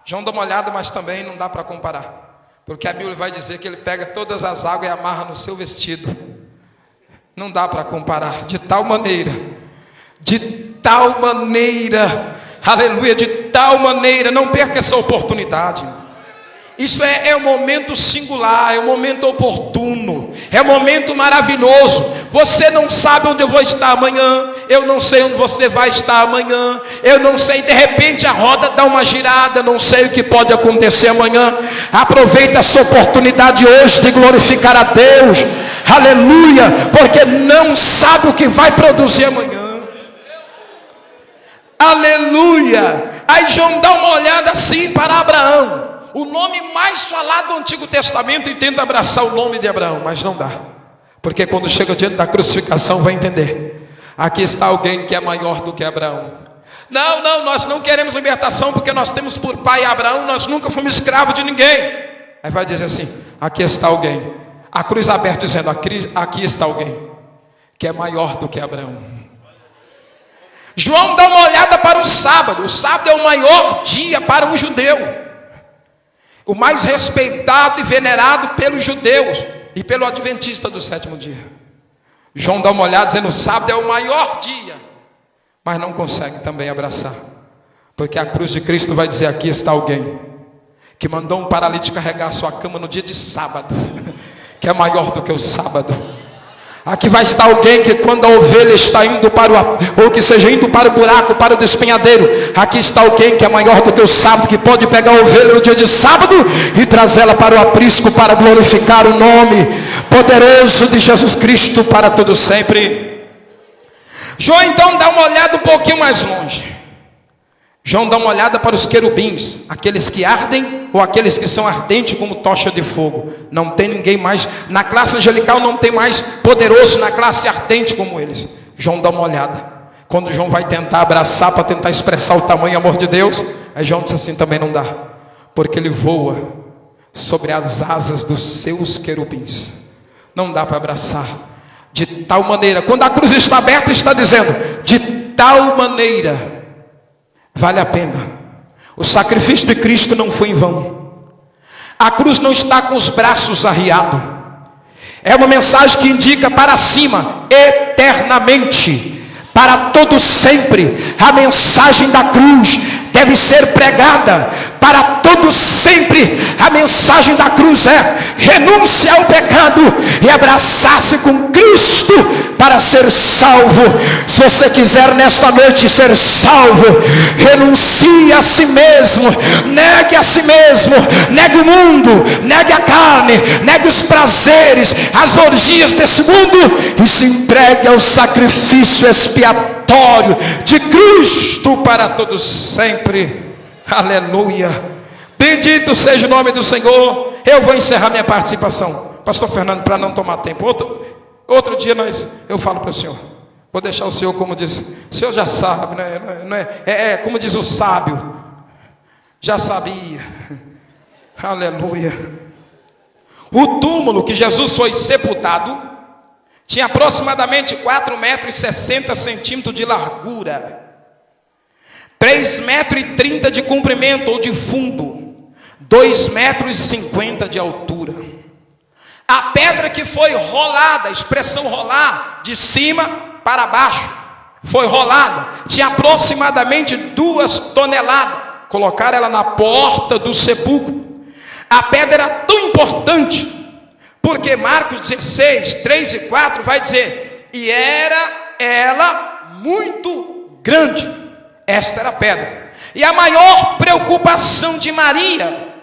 João dá uma olhada, mas também não dá para comparar, porque a Bíblia vai dizer que ele pega todas as águas e amarra no seu vestido. Não dá para comparar. De tal maneira, aleluia, de tal maneira, não perca essa oportunidade. Isso é um momento singular, é um momento oportuno, é um momento maravilhoso. Você não sabe onde eu vou estar amanhã, eu não sei onde você vai estar amanhã, eu não sei, de repente a roda dá uma girada, não sei o que pode acontecer amanhã. Aproveita essa oportunidade hoje de glorificar a Deus, aleluia, porque não sabe o que vai produzir amanhã. Aleluia. Aí João dá uma olhada assim para Abraão, o nome mais falado do Antigo Testamento, e tenta abraçar o nome de Abraão, mas não dá, porque quando chega diante da crucificação vai entender, aqui está alguém que é maior do que Abraão. Não, nós não queremos libertação, porque nós temos por pai Abraão, nós nunca fomos escravos de ninguém. Aí vai dizer assim, aqui está alguém, a cruz aberta dizendo, aqui está alguém que é maior do que Abraão. João dá uma olhada para o sábado é o maior dia para um judeu, o mais respeitado e venerado pelos judeus e pelo adventista do sétimo dia. João dá uma olhada dizendo, o sábado é o maior dia, mas não consegue também abraçar, porque a cruz de Cristo vai dizer, aqui está alguém que mandou um paralítico carregar a sua cama no dia de sábado, que é maior do que o sábado. Aqui vai estar alguém que quando a ovelha está indo indo para o buraco, para o despenhadeiro, aqui está alguém que é maior do que o sábado, que pode pegar a ovelha no dia de sábado e trazê-la para o aprisco, para glorificar o nome poderoso de Jesus Cristo para todo sempre. João então dá uma olhada um pouquinho mais longe. João dá uma olhada para os querubins, aqueles que ardem ou aqueles que são ardentes como tocha de fogo. Não tem ninguém mais, na classe angelical não tem mais poderoso na classe ardente como eles. João dá uma olhada. Quando João vai tentar abraçar, para tentar expressar o tamanho e amor de Deus, aí João diz assim, também não dá, porque ele voa sobre as asas dos seus querubins. Não dá para abraçar. De tal maneira, quando a cruz está aberta, está dizendo, de tal maneira, vale a pena. O sacrifício de Cristo não foi em vão. A cruz não está com os braços arriados. É uma mensagem que indica para cima, eternamente, para todo sempre. A mensagem da cruz deve ser pregada para todo sempre. A mensagem da cruz é renúncia ao pecado e abraçar-se com Cristo para ser salvo. Se você quiser nesta noite ser salvo, renuncie a si mesmo, negue a si mesmo, negue o mundo, negue a carne, negue os prazeres, as orgias desse mundo e se entregue ao sacrifício expiatório de Cristo para todos sempre. Aleluia. Bendito seja o nome do Senhor. Eu vou encerrar minha participação, pastor Fernando, para não tomar tempo. Outro dia eu falo para o senhor. Vou deixar o senhor, como diz, o senhor já sabe, como diz o sábio, já sabia. Aleluia. O túmulo que Jesus foi sepultado tinha aproximadamente 4,60 m de largura, 3,30 m de comprimento ou de fundo, 2,50 m de altura. A pedra que foi rolada, a expressão rolar, de cima para baixo, foi rolada, tinha aproximadamente 2 toneladas. Colocaram ela na porta do sepulcro. A pedra era tão importante, porque Marcos 16, 3 e 4 vai dizer, e era ela muito grande. Esta era a pedra. E a maior preocupação de Maria,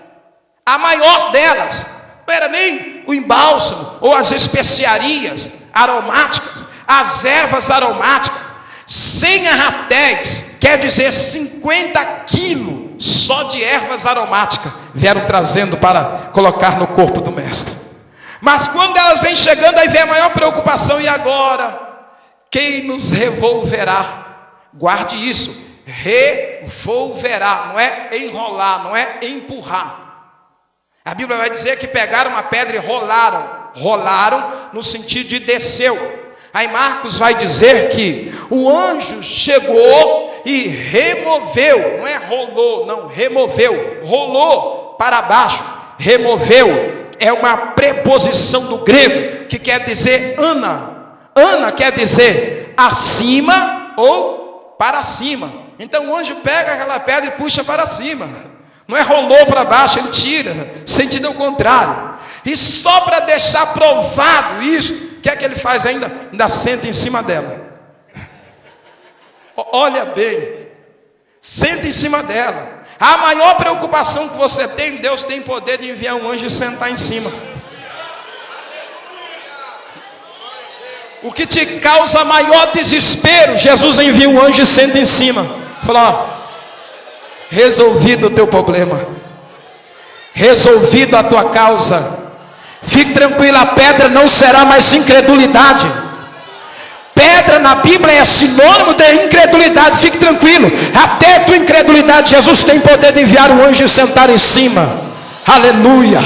a maior delas, não era nem o embálsamo ou as especiarias aromáticas, as ervas aromáticas. 100 arratéis, quer dizer 50 quilos só de ervas aromáticas, vieram trazendo para colocar no corpo do mestre. Mas quando elas vêm chegando, aí vem a maior preocupação. E agora? Quem nos revolverá? Guarde isso. Revolverá, não é enrolar, não é empurrar. A Bíblia vai dizer que pegaram uma pedra e rolaram no sentido de desceu. Aí Marcos vai dizer que o anjo chegou e removeu, não é rolou, não, removeu, rolou para baixo, removeu, é uma preposição do grego que quer dizer ana. Ana quer dizer acima ou para cima. Então o anjo pega aquela pedra e puxa para cima. Não é rolou para baixo, ele tira, sentido ao contrário. E só para deixar provado isso, o que é que ele faz ainda? Ainda senta em cima dela. Olha bem, senta em cima dela. A maior preocupação que você tem, Deus tem poder de enviar um anjo e sentar em cima. O que te causa maior desespero, Jesus envia um anjo e senta em cima. Fala, resolvido o teu problema, resolvido a tua causa. Fique tranquilo, a pedra não será mais incredulidade. Pedra na Bíblia é sinônimo de incredulidade. Fique tranquilo, até a tua incredulidade, Jesus tem poder de enviar um anjo e sentar em cima. Aleluia,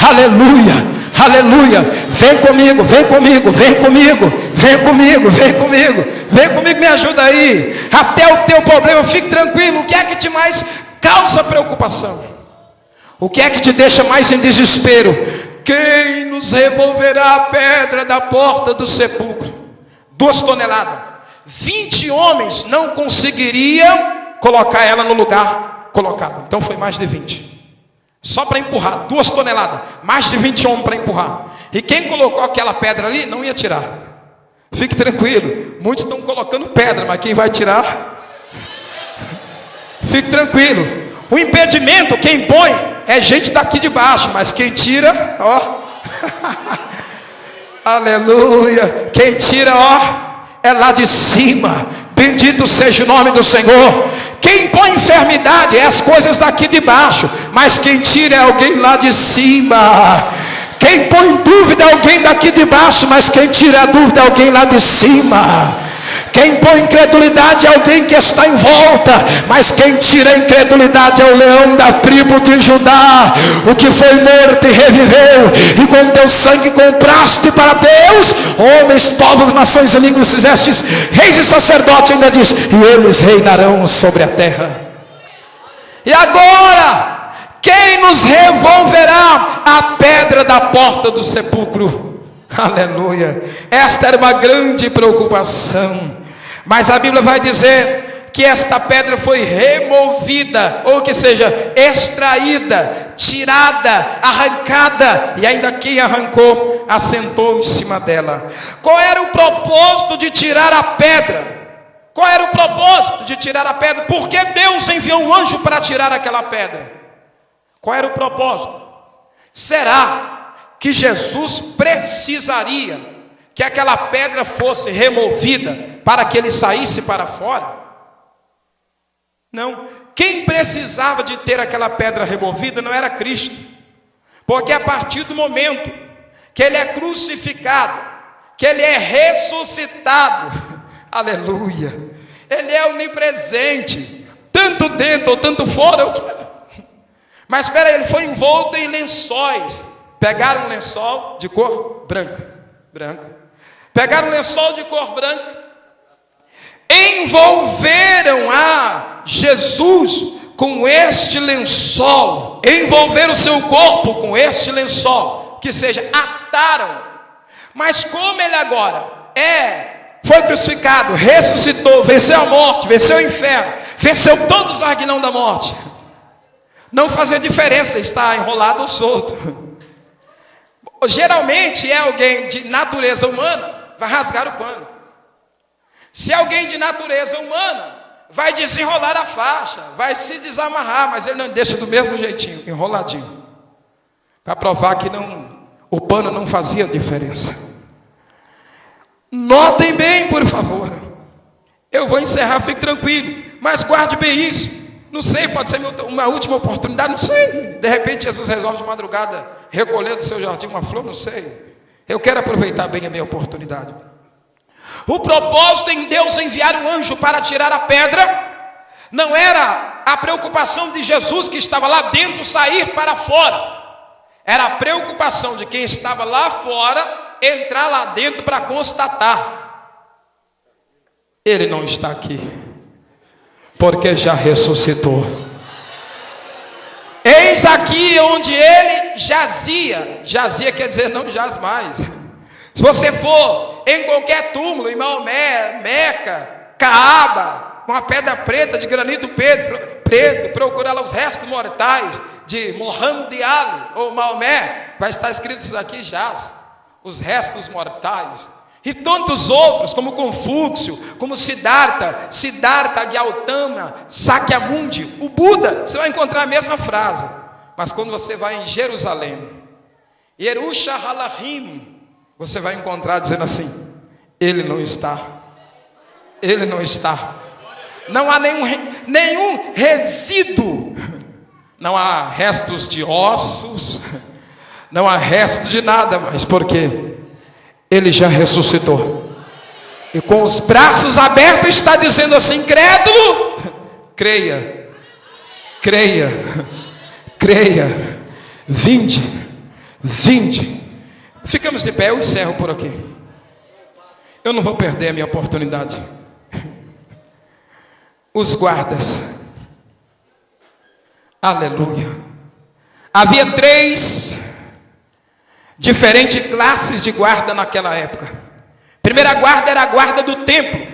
aleluia, aleluia. Vem comigo, vem comigo, vem comigo, vem comigo, vem comigo, vem comigo, me ajuda aí. Até o teu problema, fique tranquilo. O que é que te mais causa preocupação? O que é que te deixa mais em desespero? Quem nos revolverá a pedra da porta do sepulcro? 2 toneladas. 20 homens não conseguiriam colocar ela no lugar colocado. Então foi mais de 20. Só para empurrar, 2 toneladas. Mais de 20 homens para empurrar. E quem colocou aquela pedra ali não ia tirar. Fique tranquilo. Muitos estão colocando pedra, mas quem vai tirar? Fique tranquilo. O impedimento, quem põe, é gente daqui de baixo. Mas quem tira, ó. Aleluia. Quem tira, ó, é lá de cima. Bendito seja o nome do Senhor. Quem põe enfermidade é as coisas daqui de baixo, mas quem tira é alguém lá de cima. Quem põe dúvida é alguém daqui de baixo, mas quem tira a dúvida é alguém lá de cima. Quem põe incredulidade é alguém que está em volta, mas quem tira a incredulidade é o leão da tribo de Judá, o que foi morto e reviveu, e com teu sangue compraste para Deus homens, povos, nações e línguas, fizestes reis e sacerdotes, ainda diz, e eles reinarão sobre a terra. E agora, quem nos revolverá a pedra da porta do sepulcro? Aleluia. Esta era uma grande preocupação, mas a Bíblia vai dizer que esta pedra foi removida, ou que seja, extraída, tirada, arrancada, e ainda quem arrancou assentou em cima dela. Qual era o propósito de tirar a pedra? Qual era o propósito de tirar a pedra? Por que Deus enviou um anjo para tirar aquela pedra? Qual era o propósito? Será que Jesus precisaria que aquela pedra fosse removida para que ele saísse para fora? Não. Quem precisava de ter aquela pedra removida não era Cristo, porque a partir do momento que ele é crucificado, que ele é ressuscitado, aleluia, ele é onipresente, tanto dentro ou tanto fora, eu quero. Mas espera aí, ele foi envolto em lençóis. Pegaram um lençol de cor branca, pegaram um lençol de cor branca, envolveram a Jesus com este lençol, envolveram o seu corpo com este lençol, que seja, ataram. Mas como ele agora foi crucificado, ressuscitou, venceu a morte, venceu o inferno, venceu todos os aguilhões da morte, não fazia diferença estar enrolado ou solto. Geralmente é alguém de natureza humana, vai rasgar o pano. Se é alguém de natureza humana, vai desenrolar a faixa, vai se desamarrar, mas ele não deixa do mesmo jeitinho, enroladinho, para provar que o pano não fazia diferença. Notem bem, por favor. Eu vou encerrar, fique tranquilo, mas guarde bem isso. Não sei, pode ser uma última oportunidade, não sei. De repente Jesus resolve de madrugada recolher do seu jardim uma flor, não sei. Eu quero aproveitar bem a minha oportunidade. O propósito em Deus enviar um anjo para tirar a pedra não era a preocupação de Jesus que estava lá dentro sair para fora. Era a preocupação de quem estava lá fora entrar lá dentro para constatar: ele não está aqui, porque já ressuscitou. Eis aqui onde ele jazia. Jazia quer dizer não jaz mais. Se você for em qualquer túmulo, em Maomé, Meca, Caaba, uma pedra preta de granito preto, procurar lá os restos mortais de Muhammad Ali ou Maomé, vai estar escrito isso aqui: jaz, os restos mortais. E tantos outros, como Confúcio, como Siddhartha Gautama, Sakyamuni, o Buda, você vai encontrar a mesma frase. Mas quando você vai em Jerusalém, Yerushalayim, você vai encontrar dizendo assim: ele não está, ele não está. Não há nenhum resíduo, não há restos de ossos, não há resto de nada mais, porque ele já ressuscitou. E com os braços abertos está dizendo assim: crédulo, creia, creia, creia, vinde. Ficamos de pé, eu encerro por aqui. Eu não vou perder a minha oportunidade. Os guardas, aleluia. Havia 3 diferentes classes de guarda naquela época. Primeira guarda era a guarda do templo.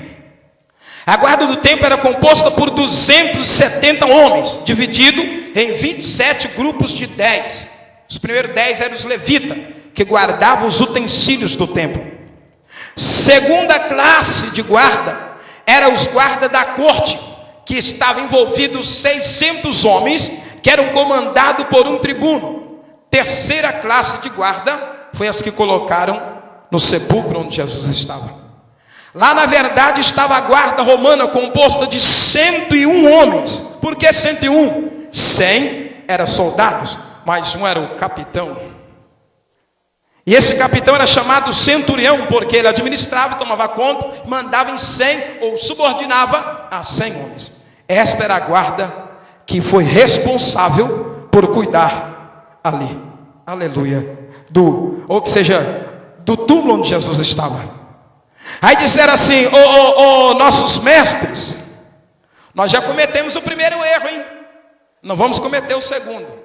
A guarda do templo era composta por 270 homens, dividido em 27 grupos de 10. Os primeiros 10 eram os levitas, que guardavam os utensílios do templo. Segunda classe de guarda era os guardas da corte, que estavam envolvidos 600 homens, que eram comandados por um tribuno. Terceira classe de guarda foi as que colocaram no sepulcro onde Jesus estava. Lá na verdade estava a guarda romana, composta de 101 homens. Por que 101? 100 eram soldados, mas um era o capitão. E esse capitão era chamado centurião, porque ele administrava, tomava conta, mandava em 100, ou subordinava a 100 homens. Esta era a guarda que foi responsável por cuidar ali, aleluia, do túmulo onde Jesus estava. Aí disseram assim: nossos mestres, nós já cometemos o primeiro erro, hein? Não vamos cometer o segundo.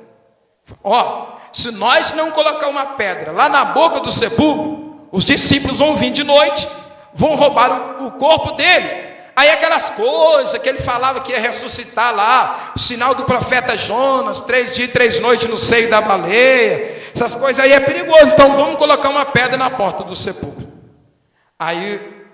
Se nós não colocar uma pedra lá na boca do sepulcro, os discípulos vão vir de noite, vão roubar o corpo dele. Aí aquelas coisas que ele falava que ia ressuscitar lá, o sinal do profeta Jonas, 3 dias e 3 noites no seio da baleia, essas coisas aí é perigoso, então vamos colocar uma pedra na porta do sepulcro. Aí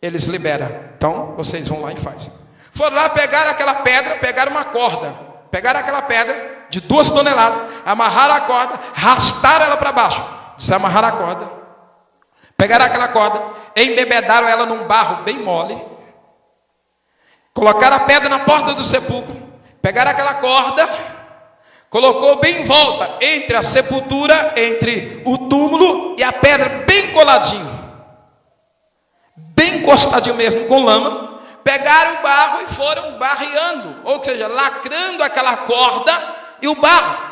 eles liberam, então vocês vão lá e fazem. Foram lá, pegaram aquela pedra, pegaram uma corda, pegaram aquela pedra de 2 toneladas, amarraram a corda, arrastaram ela para baixo, desamarraram a corda, pegaram aquela corda, embebedaram ela num barro bem mole, colocaram a pedra na porta do sepulcro, pegaram aquela corda, colocou bem em volta, entre a sepultura, entre o túmulo e a pedra, bem coladinho, bem encostadinho mesmo, com lama. Pegaram o barro e foram barreando, ou seja, lacrando aquela corda e o barro.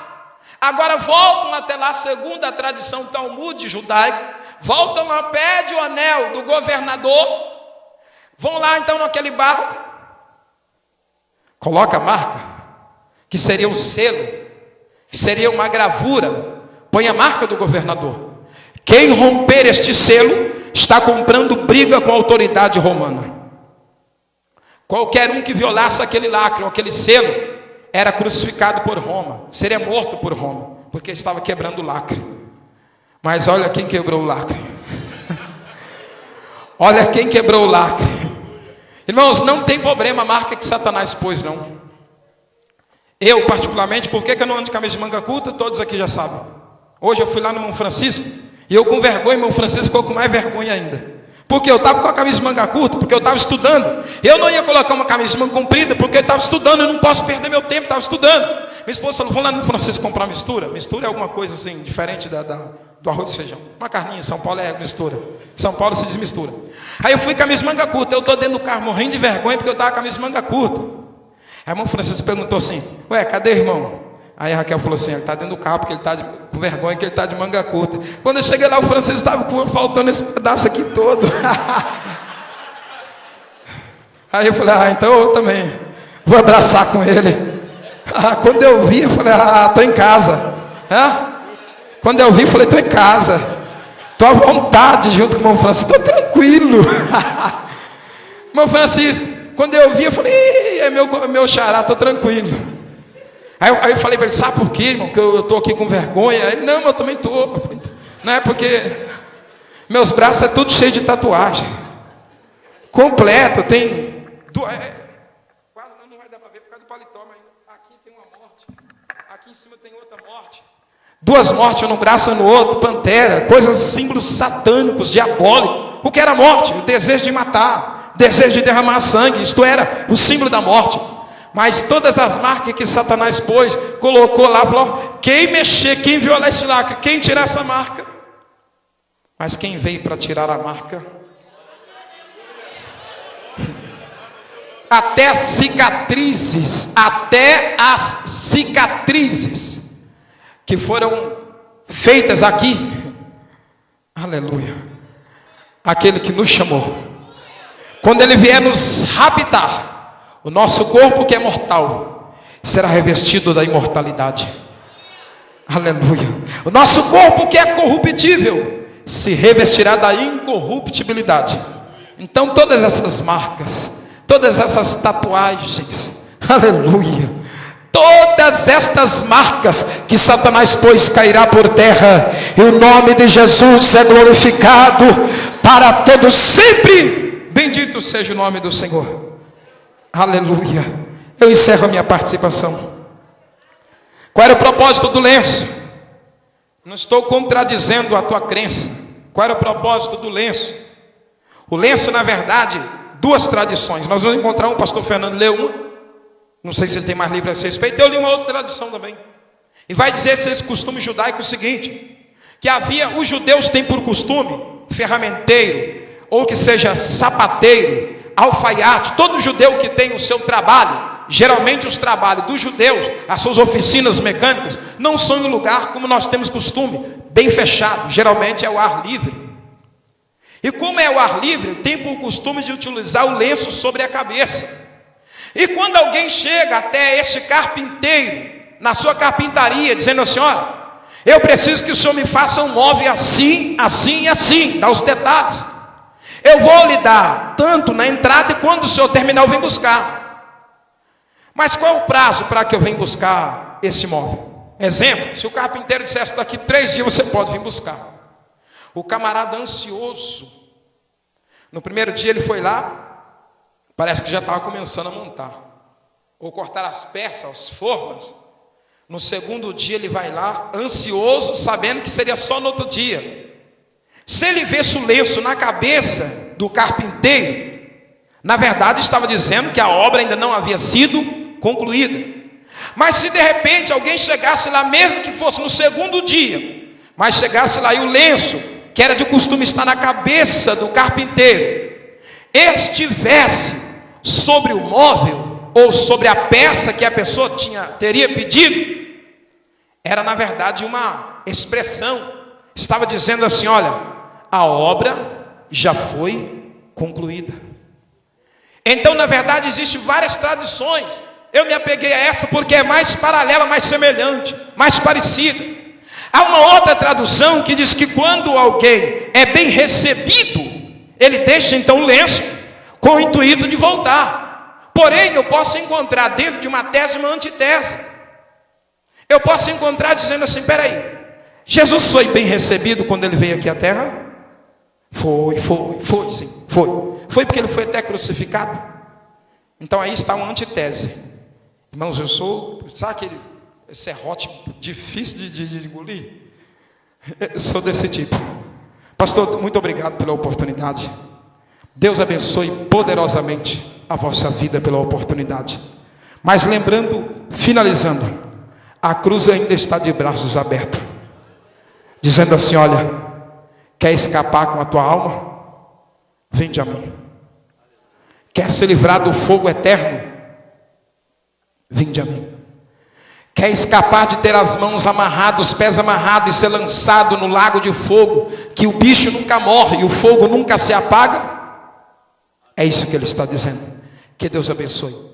Agora voltam até lá, segundo a tradição Talmud judaica, voltam lá, pedem o anel do governador, vão lá então naquele barro, coloca a marca, que seria o selo, que seria uma gravura, põe a marca do governador. Quem romper este selo está comprando briga com a autoridade romana. Qualquer um que violasse aquele lacre, ou aquele selo, era crucificado por Roma, seria morto por Roma, porque estava quebrando o lacre. Mas olha quem quebrou o lacre. Olha quem quebrou o lacre. Irmãos, não tem problema a marca que Satanás pôs, não. Eu, particularmente, por que eu não ando de camisa de manga curta? Todos aqui já sabem. Hoje eu fui lá no irmão Francisco, e eu com vergonha, irmão Francisco ficou com mais vergonha ainda. Porque eu estava com a camisa de manga curta, porque eu estava estudando. Eu não ia colocar uma camisa de manga comprida, porque eu estava estudando, eu não posso perder meu tempo, estava estudando. Minha esposa falou: vamos lá no Francisco comprar mistura. Mistura é alguma coisa assim, diferente do arroz e feijão. Uma carninha, em São Paulo é mistura. São Paulo se diz mistura. Aí eu fui com a camisa de manga curta, eu estou dentro do carro morrendo de vergonha, porque eu estava com a camisa de manga curta. Aí o irmão Francisco perguntou assim: ué, cadê o irmão? Aí a Raquel falou assim: ele está dentro do carro, porque ele está com vergonha, que ele está de manga curta. Quando eu cheguei lá, o Francisco estava faltando esse pedaço aqui todo. Aí eu falei: então eu também vou abraçar com ele. Quando eu vi, eu falei: estou em casa. Quando eu vi, eu falei: estou em casa. Estou à vontade junto com o irmão Francisco, estou tranquilo. Irmão Francisco, quando eu vi, eu falei: é meu xará, estou tranquilo. Aí eu falei para ele: sabe por quê, irmão, que eu estou aqui com vergonha? Ele: não, eu também estou. Não é porque meus braços é tudo cheio de tatuagem. Completo, tem... Quase não vai dar para ver por causa do paletó, mas aqui tem uma morte. Aqui em cima tem outra morte. 2 mortes, no braço e no outro, pantera, coisas, símbolos satânicos, diabólicos. O que era morte? O desejo de matar, o desejo de derramar sangue. Isto era o símbolo da morte. Mas todas as marcas que Satanás pôs, colocou lá, falou: quem mexer, quem violar esse lacre, quem tirar essa marca. Mas quem veio para tirar a marca? Até as cicatrizes que foram feitas aqui, aleluia, aquele que nos chamou, quando ele vier nos raptar, o nosso corpo que é mortal será revestido da imortalidade. Aleluia. O nosso corpo que é corruptível se revestirá da incorruptibilidade. Então todas essas marcas, todas essas tatuagens, aleluia, todas estas marcas que Satanás pôs cairá por terra, e o nome de Jesus é glorificado para todos sempre. Bendito seja o nome do Senhor. Aleluia. Eu encerro a minha participação. Qual era o propósito do lenço? Não estou contradizendo a tua crença. Qual era o propósito do lenço? O lenço, na verdade, 2 tradições. Nós vamos encontrar o pastor Fernando leu uma. Não sei se ele tem mais livro a esse respeito. Eu li uma outra tradição também. E vai dizer esse costume judaico o seguinte: que os judeus têm por costume, ferramenteiro, ou que seja sapateiro, alfaiate, todo judeu que tem o seu trabalho, geralmente os trabalhos dos judeus, as suas oficinas mecânicas, não são em um lugar como nós temos costume, bem fechado, geralmente é o ar livre. E como é o ar livre, tem por costume de utilizar o lenço sobre a cabeça. E quando alguém chega até esse carpinteiro, na sua carpintaria, dizendo assim: olha, eu preciso que o senhor me faça um móvel assim, assim e assim, dá os detalhes. Eu vou lhe dar tanto na entrada e quando o senhor terminar eu venho buscar. Mas qual é o prazo para que eu venha buscar esse móvel? Exemplo, se o carpinteiro dissesse daqui 3 dias você pode vir buscar. O camarada ansioso, no primeiro dia ele foi lá, parece que já estava começando a montar, ou cortar as peças, as formas. No segundo dia ele vai lá, ansioso, sabendo que seria só no outro dia. Se ele visse o lenço na cabeça do carpinteiro, na verdade estava dizendo que a obra ainda não havia sido concluída. Mas se de repente alguém chegasse lá, mesmo que fosse no segundo dia, mas chegasse lá e o lenço, que era de costume estar na cabeça do carpinteiro, estivesse sobre o móvel, ou sobre a peça que a pessoa teria pedido, era na verdade uma expressão, estava dizendo assim: olha, a obra já foi concluída. Então na verdade existem várias tradições, eu me apeguei a essa porque é mais paralela, mais semelhante, mais parecida. Há uma outra tradução que diz que quando alguém é bem recebido, ele deixa então o lenço com o intuito de voltar. Porém, eu posso encontrar dentro de uma tese uma antitese. Eu posso encontrar dizendo assim: peraí, Jesus foi bem recebido quando ele veio aqui à terra? Foi sim, foi. Foi porque ele foi até crucificado? Então aí está uma antitese. Irmãos, sabe aquele serrote difícil de engolir? Eu sou desse tipo. Pastor, muito obrigado pela oportunidade. Deus abençoe poderosamente a vossa vida pela oportunidade. Mas lembrando, finalizando, a cruz ainda está de braços abertos, dizendo assim: olha, quer escapar com a tua alma? Vinde a mim. Quer se livrar do fogo eterno? Vinde a mim. Quer escapar de ter as mãos amarradas, os pés amarrados e ser lançado no lago de fogo, que o bicho nunca morre e o fogo nunca se apaga? É isso que ele está dizendo. Que Deus abençoe.